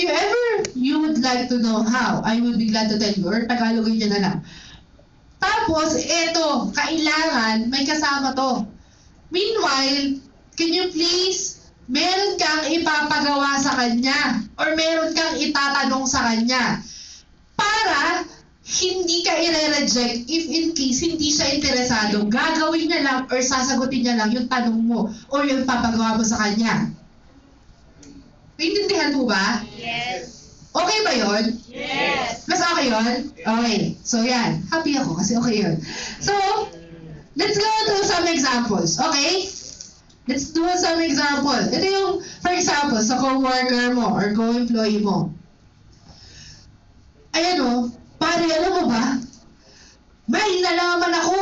you would like to know how, I would be glad to tell you, or Tagalogin niya na lang. Tapos, eto, kailangan may kasama to. Meanwhile, can you please meron kang ipapagawa sa kanya or meron kang itatanong sa kanya para hindi ka i-reject if in case hindi siya interesado, gagawin niya lang or sasagutin niya lang yung tanong mo or yung papagawa mo sa kanya. Naintindihan mo ba? Yes! Okay ba yun? Yes! Mas okay yun? Okay. So yan. Happy ako kasi okay yun. So, let's go to some examples. Okay? Let's do some example. Ito yung, for example, sa co-worker mo or co-employee mo. Ayan o, pare, alam mo ba? May nalaman ako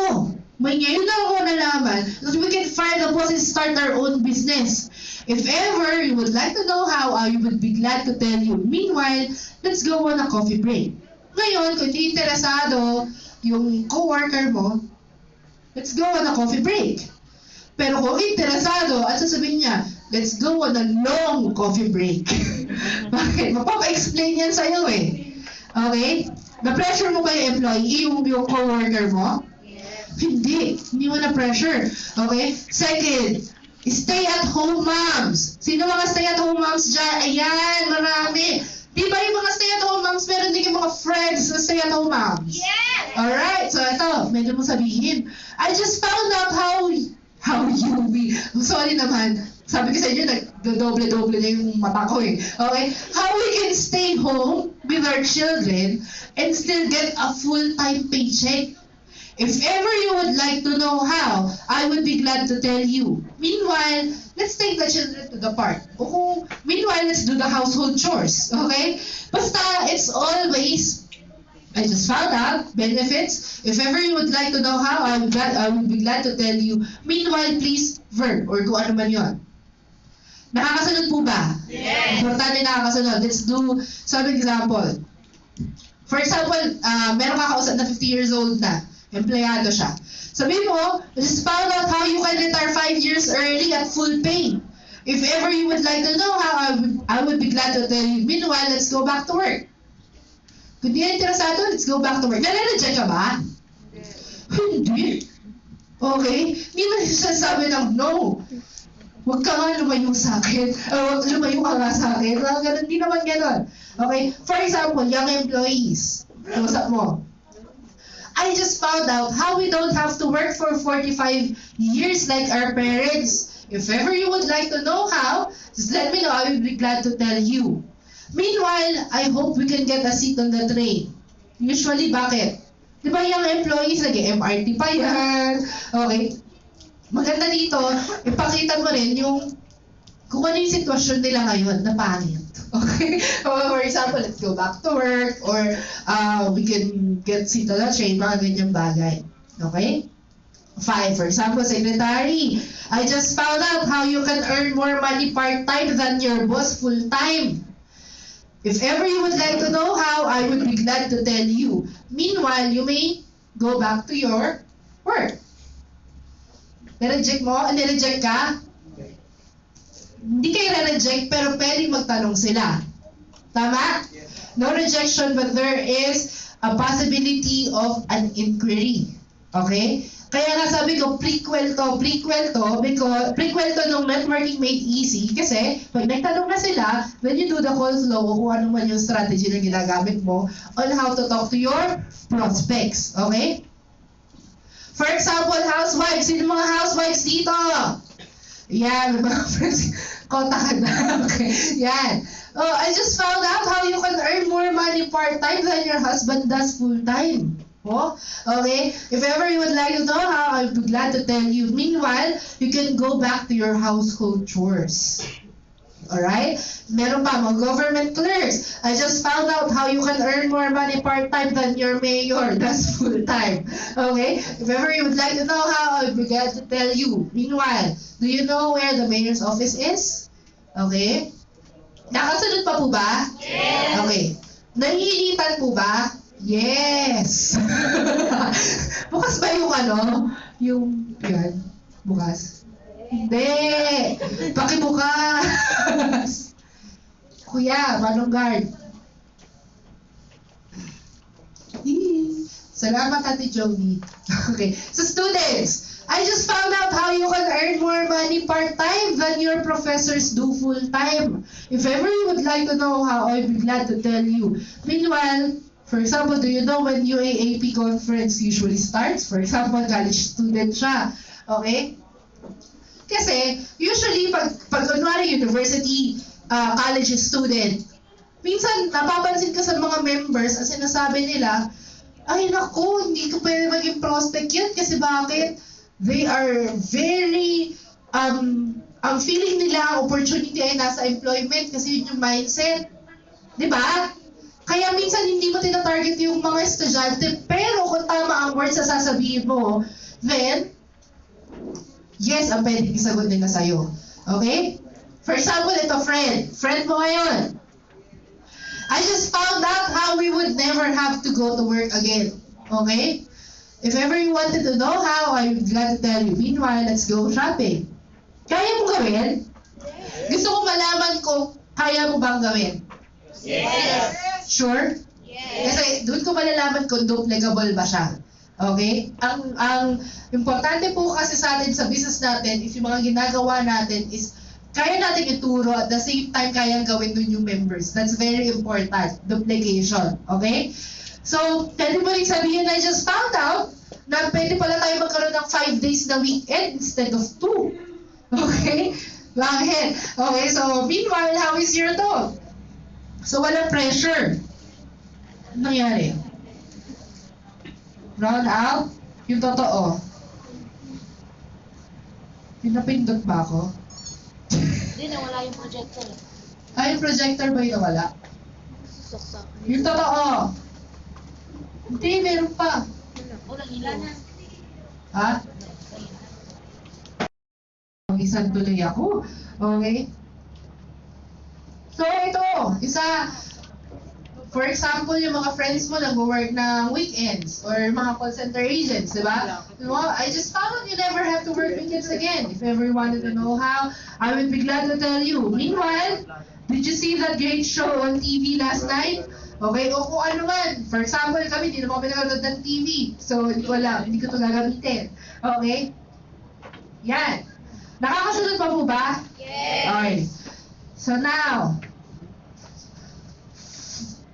May ngayon lang ako nalaman that we can fire the boss and start our own business. If ever you would like to know how, I would be glad to tell you. Meanwhile, let's go on a coffee break. Ngayon, kung di interesado yung coworker mo, let's go on a coffee break. Pero kung interesado at sasabihin niya, let's go on a long coffee break. Bakit? Mapapa-explain yan sa'yo eh. Okay? Na-pressure mo ba yung employee, yung coworker mo? Hindi mo na-pressure. Okay? Second, stay-at-home moms. Sino mga stay-at-home moms dyan? Ayan, marami. Di ba yung mga stay-at-home moms, meron din yung mga friends na stay-at-home moms? Yes! Alright, so ito, medyo mo sabihin. I just found out how you be. Sorry naman. Sabi ko sa inyo, nagdodoble-doble na yung mata ko eh. Okay? How we can stay home with our children and still get a full-time paycheck. If ever you would like to know how, I would be glad to tell you. Meanwhile, let's take the children to the park. Meanwhile, let's do the household chores. Okay? Basta, it's always, I just found out, benefits. If ever you would like to know how, I would be glad to tell you. Meanwhile, please, verb, or kung ano man yun. Nakakasunod po ba? Yes! Importante nakakasunod. Let's do some example. For example, meron kakausap na 50 years old na. Empleyado siya. Sabihin mo, just found out how you can retire 5 years early at full pay. If ever you would like to know how, I would be glad to tell you. Meanwhile, let's go back to work. Kung di interesado, let's go back to work. Nare-reject ka ba? Hindi. Okay? Hindi mo sasabi ng no. Huwag ka nga lumayo sa akin. Lumayo ka nga sa akin. Ganun, di naman ganun. Okay? For example, young employees. Usap mo. I just found out how we don't have to work for 45 years like our parents. If ever you would like to know how, just let me know. I will be glad to tell you. Meanwhile, I hope we can get a seat on the train. Usually, bakit? Di ba yung employees, nag-MRT pa yan? Okay. Maganda dito, ipakita mo rin yung kung ano yung sitwasyon nila ngayon na pangit. Okay? For example, let's go back to work or we can get seat on the train, mga ganyang bagay. Okay? 5. For example, secretary. I just found out how you can earn more money part-time than your boss full-time. If ever you would like to know how, I would be glad to tell you. Meanwhile, you may go back to your work. Nireject mo? Nireject ka? Hindi kayo na-reject, pero pwedeng magtanong sila. Tama? No rejection, but there is a possibility of an inquiry. Okay? Kaya nga sabi ko, prequel to, because prequel to nung networking made easy, kasi pag nagtanong na sila, when you do the call flow, kung ano man yung strategy na ginagamit mo on how to talk to your prospects. Okay? For example, housewives. Sino mga housewives dito? Yan, mga friends, kontak na. Okay, yan. Oh, I just found out how you can earn more money part-time than your husband does full-time. Oh, okay? If ever you would like to know how, I'll be glad to tell you. Meanwhile, you can go back to your household chores. Alright? Meron pa, mga government clerks. I just found out how you can earn more money part-time than your mayor does full-time. Okay? If ever you would like to know how, I'll be glad to tell you. Meanwhile, do you know where the mayor's office is? Okay? Nakasunod pa po ba? Yes! Okay. Nahihilitan po ba? Yes! Bukas ba yung yan, bukas? Hindi! Pakibukas! Kuya, manong guard. Salamat, Ate Jody. Okay. So, students, I just found out how you can earn more money part-time than your professors do full-time. If ever you would like to know how, I'll be glad to tell you. Meanwhile, for example, do you know when UAAP conference usually starts? For example, college student siya. Okay? Kasi, usually, pag kunwari university, college student, minsan, napapansin ko sa mga members, ang sinasabi nila, ay naku, hindi ko pwede maging prospect yan kasi bakit? They are very, ang feeling nila, ang opportunity ay nasa employment kasi yun yung mindset. Di ba? Kaya minsan hindi mo tinatarget yung mga estudyante, pero kung tama ang words na sasabihin mo, then, yes, ang pwedeng isagot nila sa'yo. Okay? For example, ito, friend. Friend mo ngayon. I just found out how we would never have to go to work again. Okay? If ever you wanted to know how, I'm glad to tell you. Meanwhile, let's go shopping. Kaya mo gawin? Gusto ko malaman kung kaya mo bang gawin. Yes. Sure? Yes. Kasi doon ko malalaman kung duplicable ba siya. Okay? Ang importante po kasi sa atin sa business natin, if yung mga ginagawa natin is kaya natin ituro at the same time kayang gawin nun yung members. That's very important. Duplication. Okay? So, pwede mo rin sabihin na I just found out na pwede pala tayo magkaroon ng 5 days na weekend instead of 2. Okay? Bakit? Okay, so meanwhile, how is your dog? So, walang pressure. Ano nangyari? Round out? Yung totoo. Pinapindot ba ako? Hindi, nawala yung projector. Yung projector ba yung nawala? Saksak. Yung totoo. Hindi, meron pa. Wala, hila na. Ha? Isang tuloy ako. Okay? So, ito. Isa. For example, yung mga friends mo nag-work ng weekends or mga call center agents, di ba? Well, I just found out you never have to work weekends again. If ever you wanted to know how, I would be glad to tell you. Meanwhile, did you see that great show on TV last night? Okay, o kung ano man. For example, kami, hindi naman kami nanonood ng TV. So, hindi ko ito gagamitin. Okay? Yan. Nakakasunod pa po ba? Yes. Okay. So now,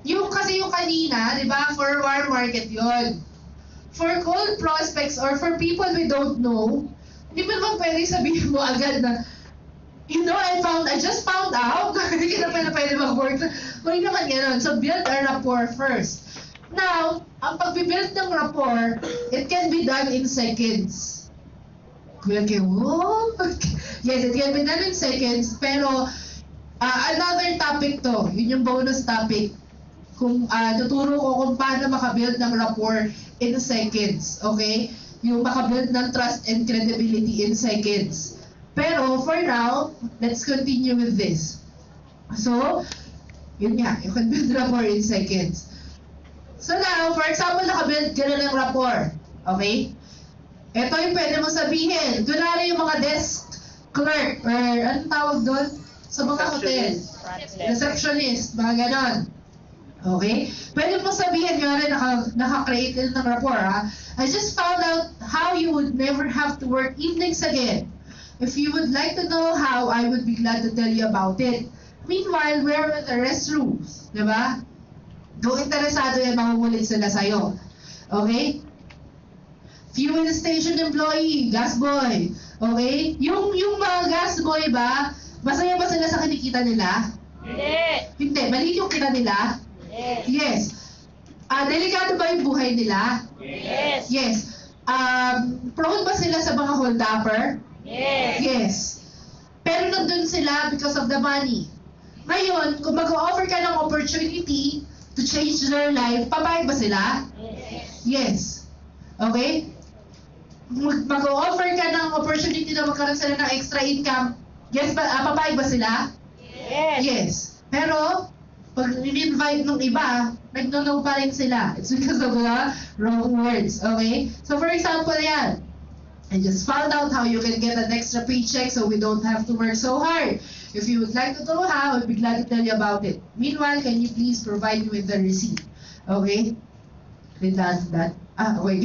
yung kanina, di ba, for warm market yon. For cold prospects or for people we don't know, di ba naman pwede sabihin mo agad na, you know, I just found out, hindi ka na pwede mag-work. Huwag naman gano'n. So, build a rapport first. Now, ang pag-build ng rapport, it can be done in seconds. Kuya Kim, yes, it can be done in seconds, pero another topic to, yun yung bonus topic. Kung tuturo ko kung paano makabuild ng rapport in seconds, okay? Yung makabuild ng trust and credibility in seconds. Pero for now, let's continue with this. So, yun nga, you can build rapport in seconds. So now, for example, nakabuild ka na ng rapport, okay? Ito yung pwede mo sabihin. Kunwari yung mga desk clerk, or anong tawag doon? Sa mga hotel. Receptionist, mga ganon. Okay? Pwede mo sabihin, kunwari naka-create ng rapport, ha? I just found out how you would never have to work evenings again. If you would like to know how, I would be glad to tell you about it. Meanwhile, where are the restrooms? Diba? Kung interesado yan, makukulit sila sa'yo. Okay? Fuel station employee, gas boy. Okay? Yung mga gas boy ba, masaya ba sila sa kinikita nila? Hindi. Hindi. Maliit yung kita nila? Yes. Yes. Delikado ba yung buhay nila? Yes. Yes. Prone ba sila sa mga hold-upper? Yes. Yes. Pero nandun sila because of the money. Ngayon, kung mag-offer ka ng opportunity to change their life, papayag ba sila? Yes. Yes. Okay? Mag-offer ka ng opportunity na magkaroon sila ng extra income, yes ba, papayag ba sila? Yes. Yes. Pero, pag in-invite ng iba, nag-no pa rin sila. It's because of the wrong words. Okay? So, for example, yan. I just found out how you can get an extra paycheck so we don't have to work so hard. If you would like to know how, I'd be glad to tell you about it. Meanwhile, can you please provide me with the receipt? Okay? Redundant that. Okay.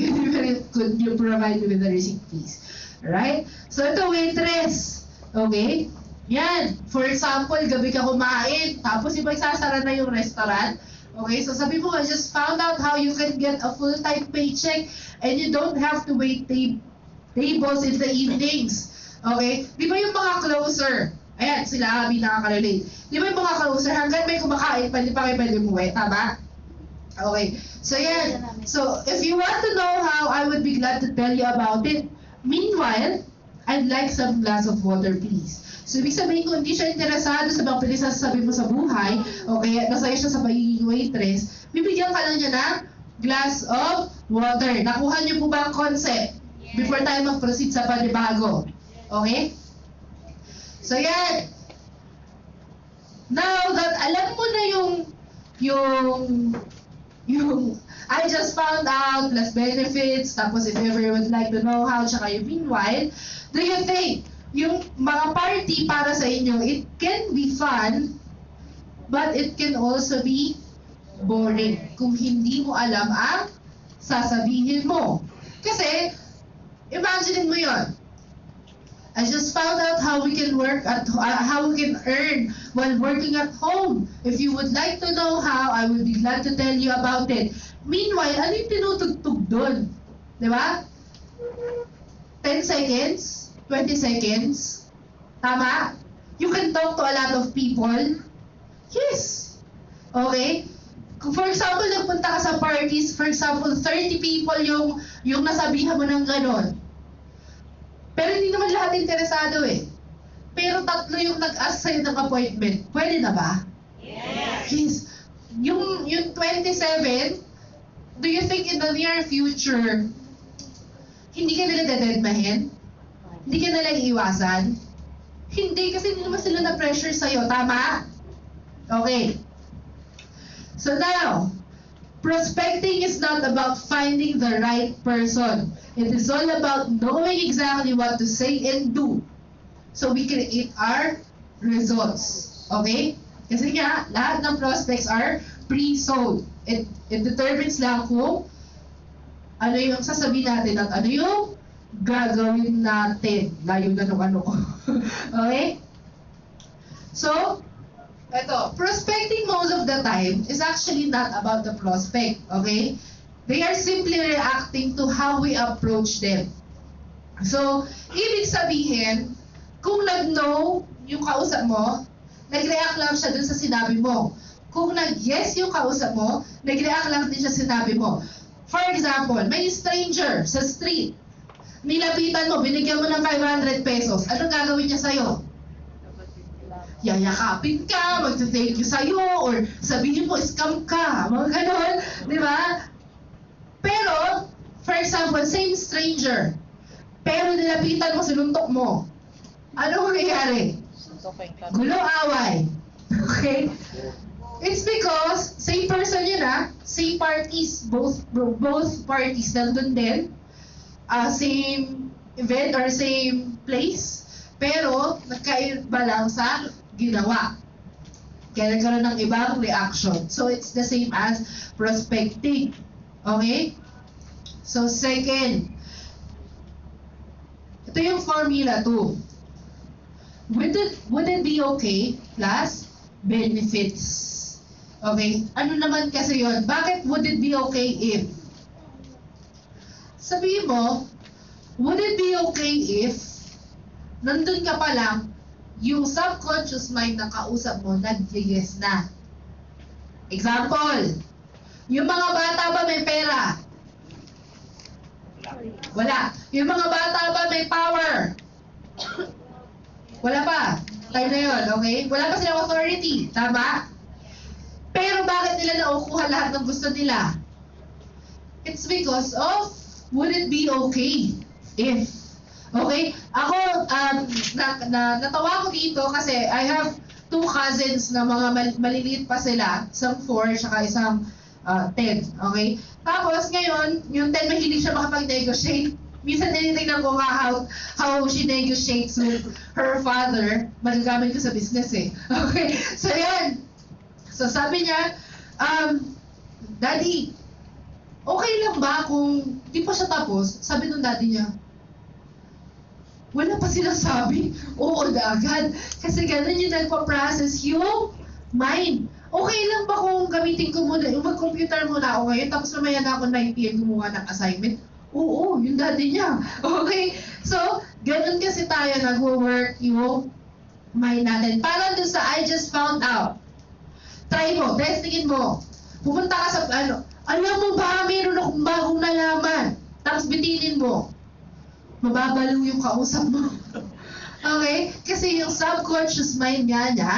Could you provide me with the receipt, please? Alright? So, ito, waitress. Okay? Yan. For example, gabi ka kumain, tapos iba sasara na yung restaurant. Okay? So, sabi mo, I just found out how you can get a full-time paycheck and you don't have to wait tables in the evenings. Okay? Di ba yung mga closer? Ayan, sila kami nakaka-relate. Di ba yung mga closer, hanggang may kumakain, pwede pa kayo pwede umuwi. Tama? Okay. So, yan. So, if you want to know how, I would be glad to tell you about it. Meanwhile, I'd like some glass of water, please. So, ibig sabihin, kung hindi siya interesado sa mga pinasasabi mo sa buhay, okay, at masaya siya sa pagiging waitress, bibigyan ka lang niya ng glass of water. Nakuha niyo po ba ang concept? Before tayo mag-proceed sa panibago. Okay? So yan. Now that alam mo na yung I just found out plus benefits, tapos if you ever would like to know how, tsaka yung meanwhile, do you think yung mga party para sa inyo, it can be fun, but it can also be boring kung hindi mo alam ang sasabihin mo. Kasi, imagine mo yon. I just found out how we can work how we can earn while working at home. If you would like to know how, I will be glad to tell you about it. Meanwhile, ano yung tinutugtog doon? Di ba? 10 seconds? 20 seconds? Tama? You can talk to a lot of people? Yes. Okay? Kung for example, nagpunta ka sa parties, for example, 30 people yung nasabihan mo ng ganon. Pero hindi naman lahat interesado eh. Pero 3 yung nag-ask sa'yo ng appointment. Pwede na ba? Yes. Yung 27, do you think in the near future, hindi ka nila dededmahin? Hindi ka nila iiwasan? Hindi, kasi hindi naman sila na-pressure sa'yo. Tama? Okay. So now, prospecting is not about finding the right person. It is all about knowing exactly what to say and do so we create our results. Okay? Kasi nga, lahat ng prospects are pre-sold. It determines lang kung ano yung sasabihin natin at ano yung gagawin natin. Layo na nung ano ko. Okay? So, eto, prospecting most of the time is actually not about the prospect. Okay? They are simply reacting to how we approach them. So, ibig sabihin, kung nag-no yung kausap mo, nag-react lang siya dun sa sinabi mo. Kung nag-yes yung kausap mo, nag-react lang din siya sa sinabi mo. For example, may stranger sa street. Nilapitan mo, binigyan mo ng 500 pesos. Anong gagawin niya sa'yo? Yayakapin ka, mag-thank you sa'yo, or sabihin mo, scam ka. Mga ganon, di ba? Pero, for example, same stranger. Pero nilapitan mo, sinuntok mo. Ano mangyayari? Gulo, away. Okay? It's because, same person yun same parties, both parties nandun din, same event or same place, pero nagkaiba lang sa ginawa. Kaya nagkaroon ng ibang reaction. So it's the same as prospecting. Okay? So second, ito yung formula 2. Would it be okay plus benefits? Okay? Ano naman kasi yon? Bakit would it be okay if? Sabihin mo, would it be okay if nandun ka pa lang, yung subconscious mind na kausap mo, nag-yes na. Example, yung mga bata ba may pera? Wala. Yung mga bata ba may power? Wala pa. Time na yun, okay? Wala pa silang authority. Tama? Pero bakit nila nakukuha lahat ng gusto nila? It's because of, would it be okay if? Okay? Ako, natawa ko dito kasi I have 2 cousins na mga maliliit pa sila. Isang 4, saka isang 10. Okay? Tapos ngayon, yung 10 mahilig siya makapag-negotiate. Minsan tinitingnan ko nga how she negotiates with her father. Magagamit ko sa business eh. Okay? So yan. So sabi niya, Daddy, okay lang ba kung di pa siya tapos? Sabi nung daddy niya, wala pa silang sabi. Oo na agad. Kasi ganun yung nagpa-process yung mind. Okay lang ba kung gamitin ko muna, yung mag-computer muna ako ngayon, tapos mamaya na ako 9 PM gumawa ng assignment? Oo, yung daddy niya. Okay? So, ganun kasi tayo nag-work yung mind natin. Parang dun sa I just found out. Try mo, testingin mo. Pumunta ka sa, alam mo ba, meron akong bagong nalaman. Tapos bitinin mo. Mababaliw yung kausap mo. Okay? Kasi yung subconscious mind nga niya,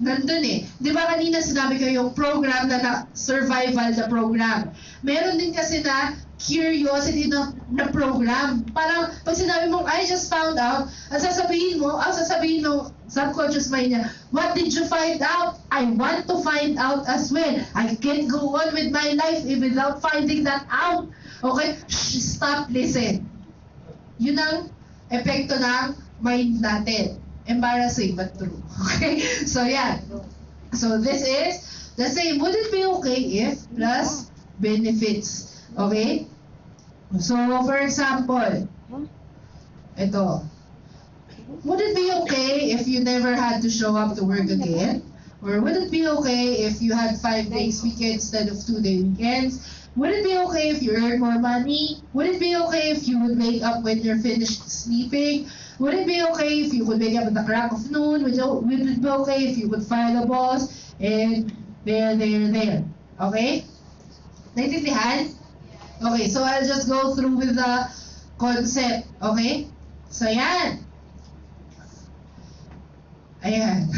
nandun eh. Di ba kanina sinabi ko yung program na survival na program. Meron din kasi na curiosity na program. Parang pag sinabi mong, I just found out, ang sasabihin ng subconscious mind niya, what did you find out? I want to find out as well. I can't go on with my life without finding that out. Okay? Shh, stop, listen. Yun ang epekto ng mind natin. Embarrassing but true. Okay? So, yeah. So, this is the same. Would it be okay if plus benefits? Okay? So, for example, ito. Would it be okay if you never had to show up to work again? Or would it be okay if you had 5 days weekend instead of 2-day weekends? Would it be okay if you earn more money? Would it be okay if you would wake up when you're finished sleeping? Would it be okay if you would wake up at the crack of noon? Would it be okay if you would fire the boss? And there. Okay? Naintindihan? Okay, so I'll just go through with the concept. Okay? So, yan. Ayan.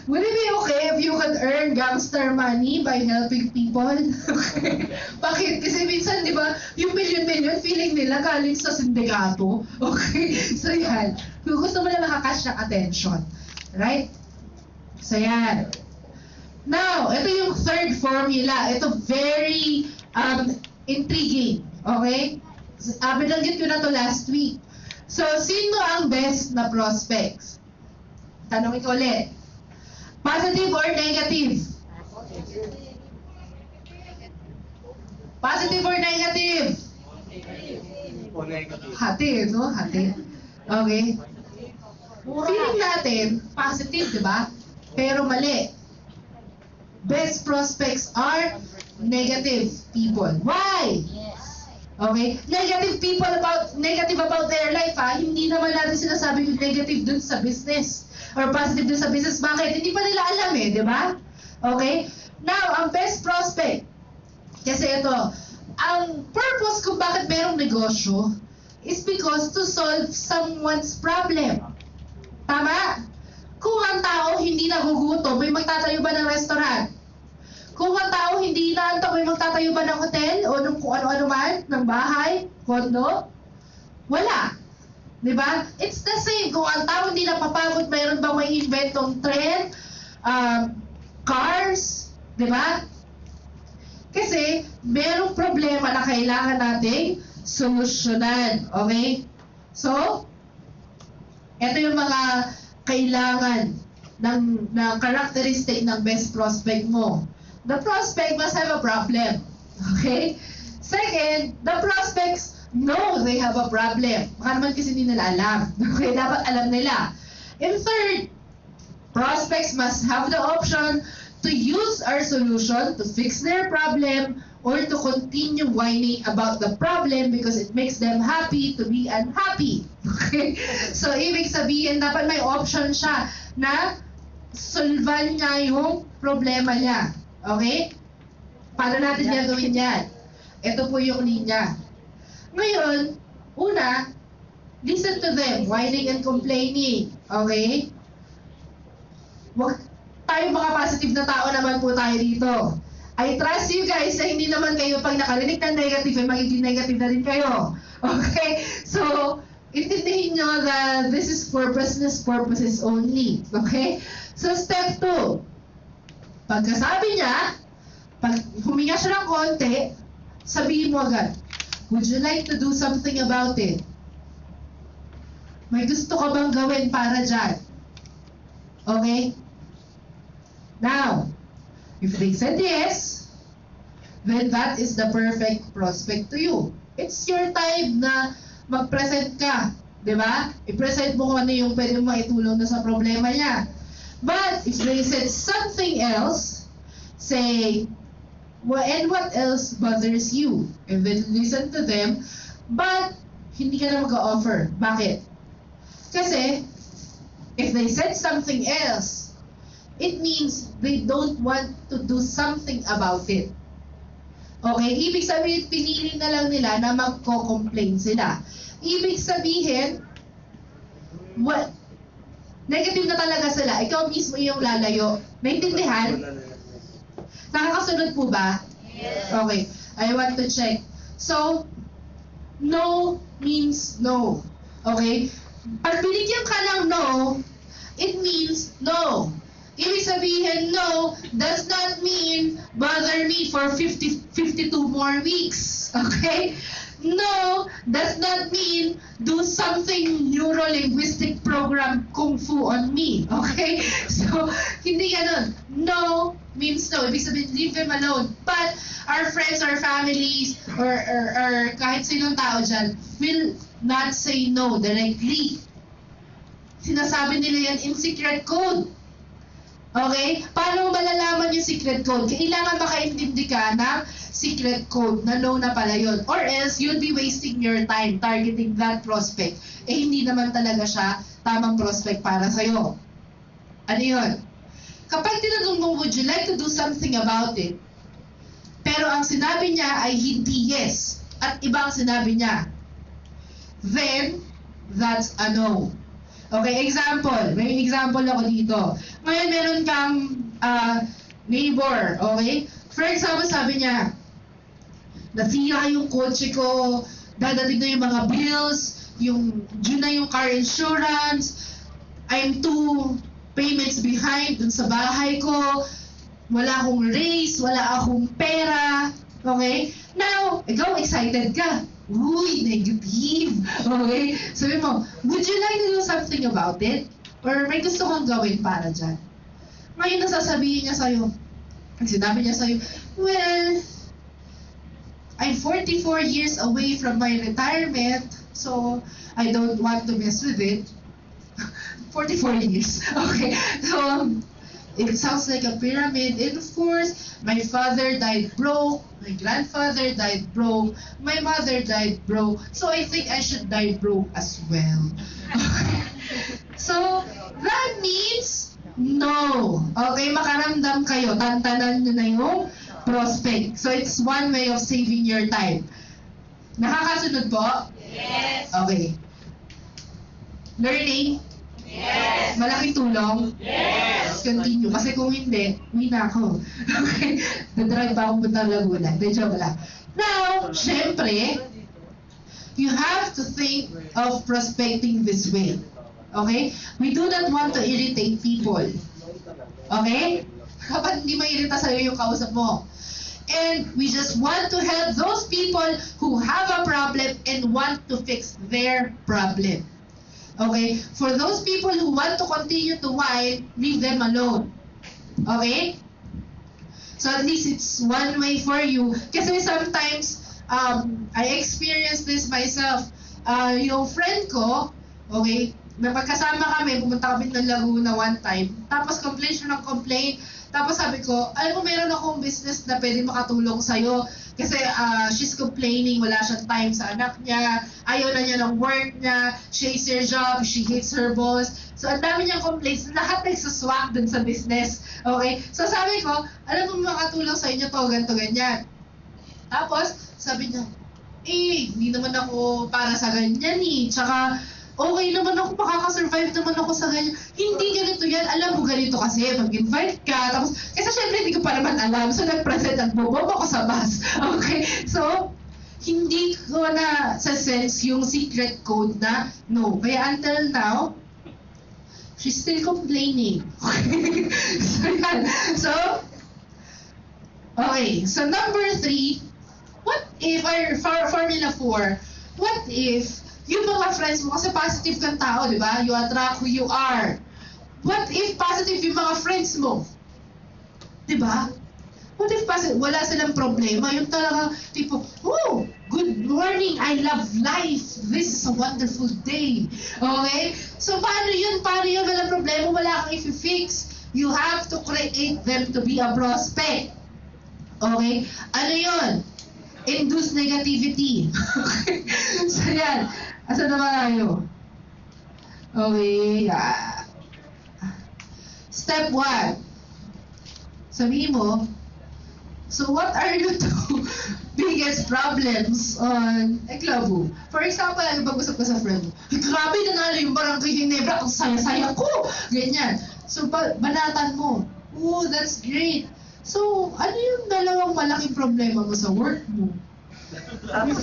Would it be okay if you could earn gangster money by helping people? Okay. Bakit? Kasi minsan, di ba, yung million-million, feeling nila galing sa sindikato. Okay? So, yan. Kung gusto mo na makakash ng attention. Right? So, yan. Now, ito yung third formula. Ito very intriguing. Okay? Binanggit ko na to last week. So, sino ang best na prospects? Tanongin ko ulit. Positive or negative? Positive or negative? Hati, no? Hati. Okay. Feeling natin, positive, di ba? Pero mali. Best prospects are negative people. Why? Yes. Okay? Negative about their life, ha? Hindi naman natin sinasabi yung negative dun sa business. Or positive dun sa business. Bakit? Hindi pa nila alam eh, di ba? Okay? Now, ang best prospect. Kasi ito, ang purpose kung bakit merong negosyo is because to solve someone's problem. Tama? Kung ang tao hindi nagugutom, may magtatayo ba ng restaurant? Kung ang tao hindi inaantok, may magtatayo ba ng hotel? O ng kung ano-ano man? Ng bahay? Kondo? Wala. Diba? It's the same. Kung ang tao hindi napapagod, mayroon bang may inventong trend? Cars? Diba? Kasi, merong problema na kailangan nating solusyonan. Okay? So, ito yung mga kailangan ng characteristic ng best prospect mo. The prospect must have a problem. Okay? Second, the prospects know they have a problem. Baka naman kasi hindi nila alam. Okay? Dapat alam nila. And third, prospects must have the option to use our solution to fix their problem or to continue whining about the problem because it makes them happy to be unhappy. Okay? So, ibig sabihin, dapat may option siya na solvan niya yung problema niya. Okay? Paano natin gagawin yan? Ito po yung linya. Ngayon, una, listen to them, whining and complaining. Okay? Wag tayo mga positive na tao naman po tayo dito. I trust you guys na hindi naman kayo pag nakarinig ng negative, ay magiging negative na rin kayo. Okay? So, intindihin nyo that this is for business purposes only. Okay? So, step 2. Pagkasabi niya, pag huminga siya ng konti, sabihin mo agad, would you like to do something about it? May gusto ka bang gawin para dyan? Okay? Now, if they said yes, then that is the perfect prospect to you. It's your time na mag-present ka. Diba? I-present mo kung ano yung pwede mo maitulong na sa problema niya. But, if they said something else, say, well, and what else bothers you? And then listen to them, but hindi ka na mag-offer. Bakit? Kasi, if they said something else, it means they don't want to do something about it. Okay? Ibig sabihin, pinili na lang nila na magko-complain sila. Ibig sabihin, Negative na talaga sila. Ikaw mismo yung lalayo. Naintindihan? Nakakasunod po ba? Okay. I want to check. So, no means no. Okay? Pag binigyan ka ng no, it means no. Ibig sabihin, no does not mean bother me for 52 more weeks. Okay? No does not mean do something neuro-linguistic program kung fu on me. Okay? So, hindi ganun. No means no. Ibig sabihin, leave them alone. But our friends, our families, or kahit sinong tao dyan will not say no directly. Sinasabi nila yan in secret code. Okay? Paano mo malalaman yung secret code? Kailangan makaintindi ka ng secret code na no na pala yun. Or else, you'll be wasting your time targeting that prospect. Eh, hindi naman talaga siya tamang prospect para sa'yo. Ano yun? Kapag tinanong mo, would you like to do something about it? Pero ang sinabi niya ay hindi yes. At iba ang sinabi niya. Then, that's a no. Okay, example. May example ako dito. Ngayon, meron kang neighbor, okay? For example, sabi niya, nasira yung kotse ko, dadating na yung mga bills, yun na yung car insurance, I'm 2 payments behind dun sa bahay ko, wala akong raise, wala akong pera, okay? Now, ikaw excited ka. Uy, negative. Okay? Sabi mo, would you like to do something about it? Or may gusto kang gawin para dyan? Ngayon, nasasabihin niya sa'yo, sinabi niya sa'yo, well, I'm 44 years away from my retirement, so I don't want to mess with it. 44 years. Okay. So, it sounds like a pyramid. And of course, my father died broke. My grandfather died broke. My mother died broke. So I think I should die broke as well. So, that means no. Okay, makaramdam kayo. Tantanan nyo na yung prospect. So it's one way of saving your time. Nakakasunod po? Yes. Okay. Learning? Yes. Malaking tulong? Yes. Continue. Kasi kung hindi, uwi na ako. Okay? Dadrive pa akong puntang Laguna. De, joke lang. Now, syempre, you have to think of prospecting this way. Okay? We do not want to irritate people. Okay? Kapag hindi mairita sa'yo yung kausap mo. And we just want to help those people who have a problem and want to fix their problem. Okay? For those people who want to continue to whine, leave them alone. Okay? So at least it's one way for you. Kasi sometimes, I experienced this myself. Yung friend ko, okay, napagkasama kami, pumunta kami ng Laguna one time. Tapos complain siya ng complain. Tapos sabi ko, alam mo, meron akong business na pwede makatulong sa'yo. Kasi she's complaining, wala siyang time sa anak niya, ayaw na niya ng work niya, she hates her job, she hates her boss. So ang dami niyang complaints, lahat nagsaswak dun sa business. Okay? So sabi ko, alam mo, makatulong sa inyo to, ganito, ganyan. Tapos, sabi niya, hindi naman ako para sa ganyan eh. Tsaka, okay naman ako, makakasurvive naman ako sa ganyan. Hindi ganito yan. Alam mo ganito kasi, mag-invite ka. Tapos, kasi syempre hindi ko pa naman alam. So, nag-present at bobo ako sa bus. Okay? So, hindi ko na sa sense yung secret code na no. Kaya until now, she's still complaining. Okay? So, yan. So, okay. So, number 3, what if, Formula 4, what if yung mga friends mo, kasi positive kang tao, di ba? You attract who you are. What if positive yung mga friends mo? Di ba? What if positive? Wala silang problema. Yung talagang tipo, oh, good morning, I love life. This is a wonderful day. Okay? So, paano yun? Paano yun? Walang problema. Wala kang i-fix. You have to create them to be a prospect. Okay? Ano yun? Induce negativity. Okay? So, yan. Asan naman tayo? Okay. Step 1. Sabihin mo, so what are your 2 biggest biggest problems on Eklabu? For example, pag-usap ka sa friend mo, grabe, nanalo yung Barangay Ginebra, ang saya-saya ko! Ganyan. So, banatan mo. Oh, that's great. So, ano yung dalawang malaking problema mo sa work mo? Layo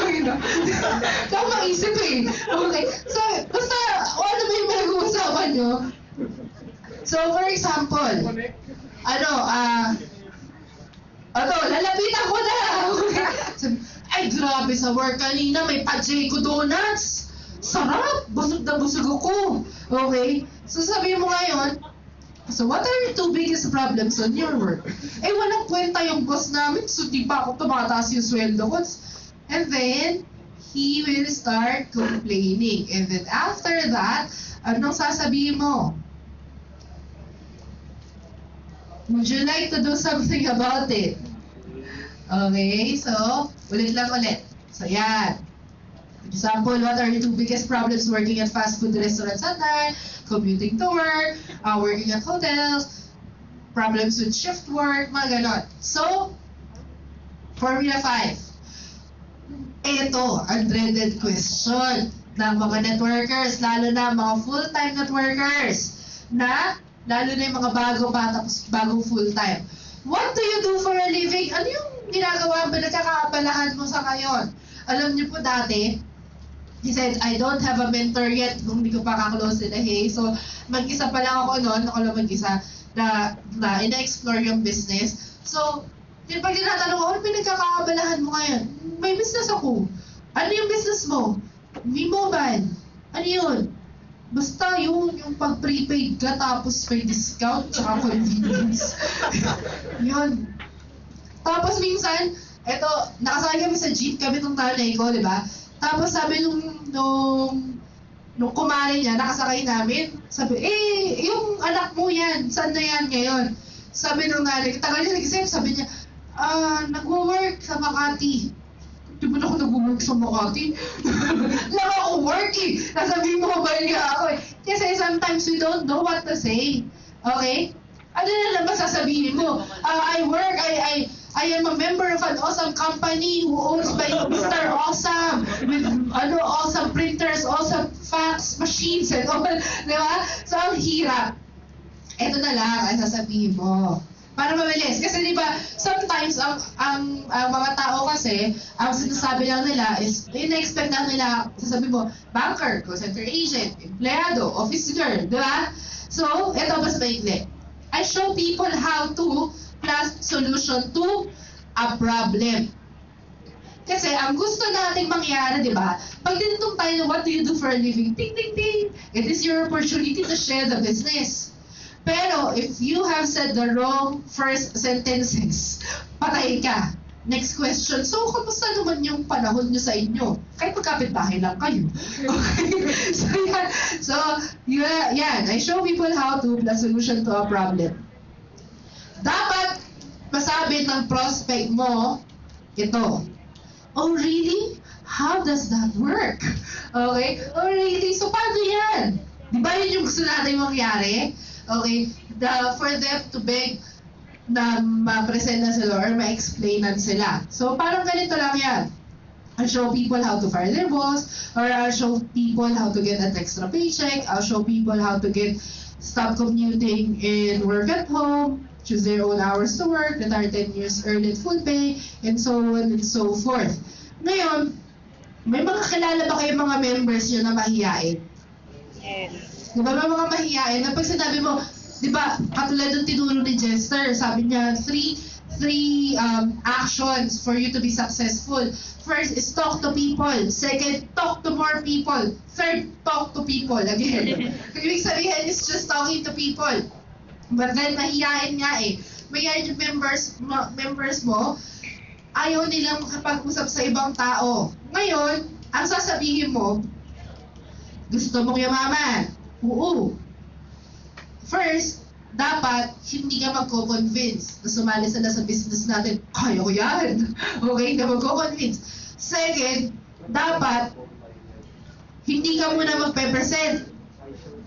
yun, no? Tama isip eh. Okay. So, basta, ano ba yung pinag-uusapan nyo? So, for example, lalapitan ko na. Sabi, ay, grabe sa work kanina, may Pacheco Donuts. Sarap! Busog na busog ako. Okay? So, sabi mo ngayon, so what are your two biggest problems on your work? Eh, walang kwenta yung boss namin, so di pa ako tumataas yung sweldo ko. And then, he will start complaining. And then after that, anong sasabihin mo? Would you like to do something about it? Okay, so, ulit. So, yan. For example, what are your two biggest problems working at fast food restaurants at night, commuting to work, working at hotels, problems with shift work, mga ganon. So, Formula 5. Ito, ang dreaded question ng mga networkers, lalo na mga full-time networkers, na lalo na yung mga bago pa tapos bagong full-time. What do you do for a living? Ano yung ginagawa ba, nagkakaabalahan mo sa ngayon? Alam niyo po dati, he said, I don't have a mentor yet kung hindi ko pa kaklose sila, hey. So, mag-isa pa lang ako noon, ako lang mag-isa, na ina-explore yung business. So, yung pag tinatanong ko, ano pinagkakaabalahan mo ngayon? May business ako. Ano yung business mo? V-Mobile. Ano yun? Basta yung pag-prepaid ka tapos may discount tsaka convenience. Yun. Tapos minsan, eto, nakasakay kami sa jeep kami nung nanay ko, di ba? Tapos sabi nung kumare niya, nakasakay namin, sabi, yung anak mo yan, saan na yan ngayon? Sabi nung nanay, tagal niya nag-isip, sabi niya, nagwo-work sa Makati. Di ba na ako nag-work sa Makati? Lang ako work eh. Nasabi mo ba niya ako eh. Kasi sometimes we don't know what to say. Okay? Ano na lang ba sasabihin mo? I work, I am a member of an awesome company who owns by Mr. Awesome with awesome printers, awesome fax machines and all. Di ba? So, ang hirap. Ito na lang ang sasabihin mo. Para mabilis. Kasi di ba, sometimes ang mga tao kasi, ang sinasabi lang nila is, ina-expect lang nila, sasabi mo, banker, call center agent, empleyado, office girl, di ba? So, ito mas maigli. I show people how to plus solution to a problem. Kasi ang gusto nating mangyari, di ba? Pag tinutong tayo, what do you do for a living? Ting, ting, ting. It is your opportunity to share the business. Pero if you have said the wrong first sentences, patay ka. Next question, so kamusta naman yung panahon nyo sa inyo? Kahit magkapit-bahay lang kayo. Okay? So, yan. I show people how to plus solution to a problem. Dapat masabi ng prospect mo, ito. Oh, really? How does that work? Okay? Oh, really? So, paano yan? Di ba yun yung gusto natin mangyari? Okay? For them to beg na ma-present na sila or ma-explainan sila. So, parang ganito lang yan. I'll show people how to fire their boss, or I'll show people how to get an extra paycheck, I'll show people how to stop commuting and work at home, choose their own hours to work, retire 10 years early at full pay, and so on and so forth. Ngayon, may mga kilala ba kayo mga members nyo na mahihain? Yes. Diba may mga mahihain na pag sinabi mo, diba, katulad ng tinuro ni Jester, sabi niya, three actions for you to be successful. First is talk to people. Second, talk to more people. Third, talk to people. Again. Ibig sabihin is just talking to people. But then, mahihain nga eh. Mahihain yung members mo, ayaw nilang makapag-usap sa ibang tao. Ngayon, ang sasabihin mo, gusto mong yumaman? Oo. First, dapat hindi ka magko-convince na sumali sila sa business natin. Kaya ko yan. Okay, hindi ka magko-convince. Second, dapat hindi ka muna magpe-present.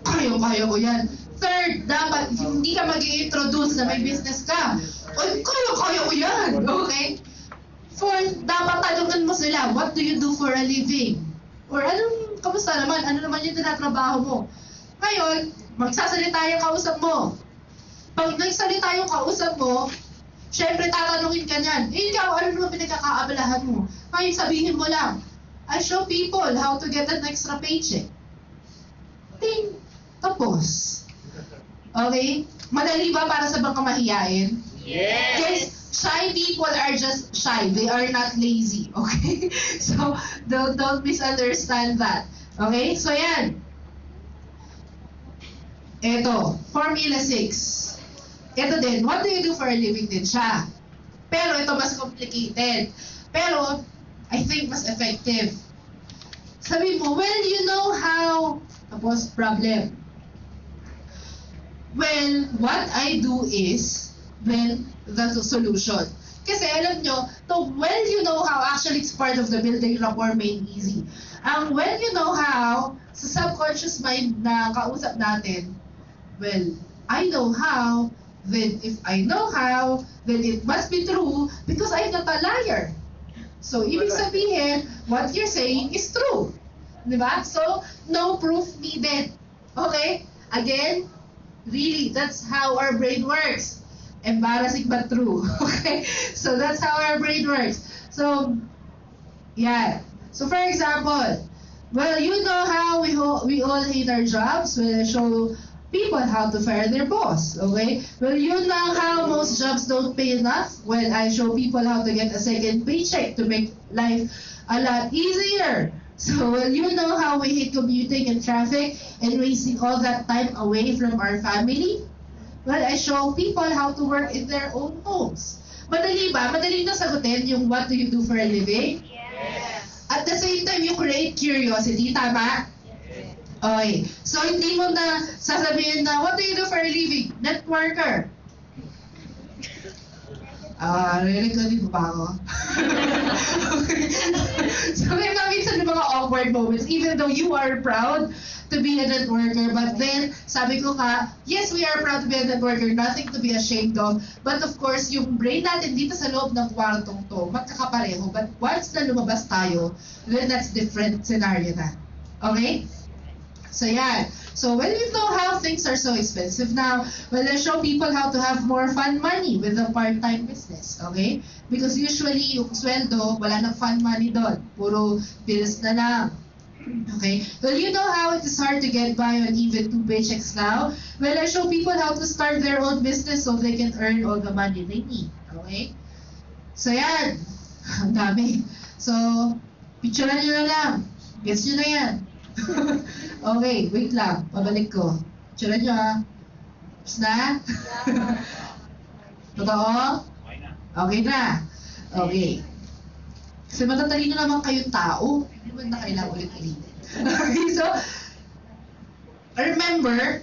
Kaya ko yan. Third, dapat hindi ka mag-i-introduce na may business ka. Oy, kaya ko yan. Okay? Fourth, dapat tanungan mo sila, what do you do for a living? Or kamusta naman? Ano naman yung tinatrabaho mo? Ngayon, magsasalita yung kausap mo. Pag nagsalita yung kausap mo, syempre tatanungin ka niyan, ikaw, ano naman pinagkakaabalahan mo? Ngayon, sabihin mo lang, I show people how to get an extra paycheck. Ting! Tapos. Okay? Madali ba para sa bangka mahiyain? Yes. Guys, shy people are just shy. They are not lazy. Okay? So, don't misunderstand that. Okay? So, yan. Ito, Formula 6. Ito din, what do you do for a living din siya. Pero ito mas complicated. Pero, I think mas effective. Sabi mo, well, you know how... Tapos, problem. Well, what I do is, well, the solution. Kasi alam nyo, well, you know how, actually, it's part of the building rapport made easy. Ang well, you know how, sa subconscious mind na kausap natin, well, I know how, then if I know how, then it must be true because I'm not a liar. So, ibig sabihin, what you're saying is true. Diba? So, no proof needed. Okay? Again, really, that's how our brain works. Embarrassing but true. Okay? So, that's how our brain works. So, yeah. So, for example, well, you know how we all hate our jobs. Well, I show people how to fire their boss. Okay? Well, you know how most jobs don't pay enough. Well, I show people how to get a second paycheck to make life a lot easier. So, well, you know how we hate commuting and traffic and wasting all that time away from our family? Well, I show people how to work in their own homes. Madali ba? Madali na sagutin yung what do you do for a living? Yes. At the same time, you create curiosity. Tama? Okay. So, hindi mo na sasabihin na, what do you do for a living? Networker. Rinig ba ako? Okay. So, may minsan yung mga awkward moments, even though you are proud to be a networker, but then, sabi ko ka, yes, we are proud to be a networker, nothing to be ashamed of, but of course, yung brain natin dito sa loob ng kwartong to, magkakapareho, but once na lumabas tayo, then that's different scenario na. Okay? So, yan. So, when you know how things are so expensive now, well, I show people how to have more fun money with a part-time business, okay? Because usually, yung sweldo, wala nang fun money doon. Puro bills na lang. Okay? Well, you know how it is hard to get by on even 2 paychecks now? Well, I show people how to start their own business so they can earn all the money they need. Okay? So, yan. Ang dami. So, picturean nyo na lang. Guess nyo na yan. Okay, wait lang. Pabalik ko. Picturean nyo ha. Tapos na? Totoo? Okay na. Okay. Kasi matatalino naman kayong tao. Hindi naman na kailangan ulit-ulitin. Okay, so, remember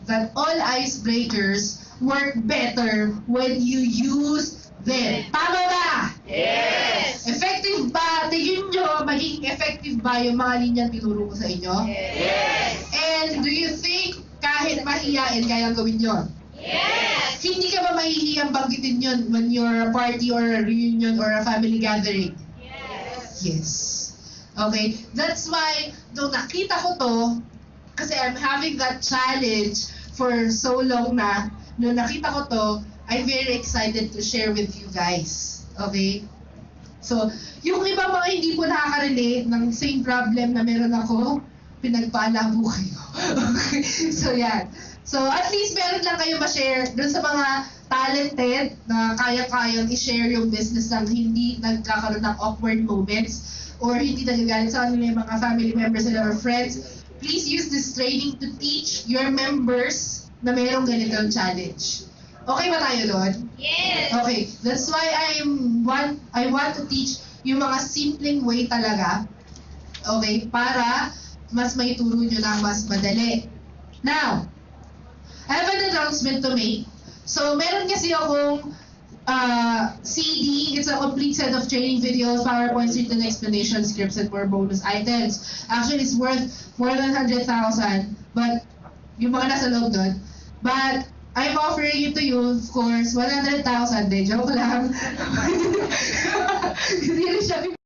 that all icebreakers work better when you use them. Tama ba? Yes. Effective ba? Tingin nyo, magiging effective ba yung mga linyang tinuro ko sa inyo? Yes. And do you think kahit mahiyain kayang gawin yun? Yes. Hindi ka ba mahihiyang banggitin yun when you're a party or a reunion or a family gathering? Yes. Yes. Okay? That's why, nung nakita ko to, kasi I'm having that challenge for so long na, nung nakita ko to, I'm very excited to share with you guys. Okay? So, yung iba mga hindi po nakaka-relate ng same problem na meron ako, pinagpaalabo kayo. Okay? So, yan. So, at least meron lang kayo ma-share dun sa mga talented na kaya-kayang i-share yung business ng hindi nagkakaroon ng awkward moments or hindi nagagalit sa kanila yung mga family members nila or friends. Please use this training to teach your members na mayroong ganitong challenge. Okay ba tayo doon? Yes. Okay. That's why I want to teach yung mga simpleng way talaga. Okay? Para mas maituro nyo ng mas madali. Now, I have an announcement to make. So, meron kasi akong CD. It's a complete set of training videos, PowerPoints, written explanation, scripts, and more bonus items. Actually, it's worth more than 100,000. But, yung mga nasa loob doon, But I'm offering it to you, of course, 100,000. De, joke lang. Hindi rin siya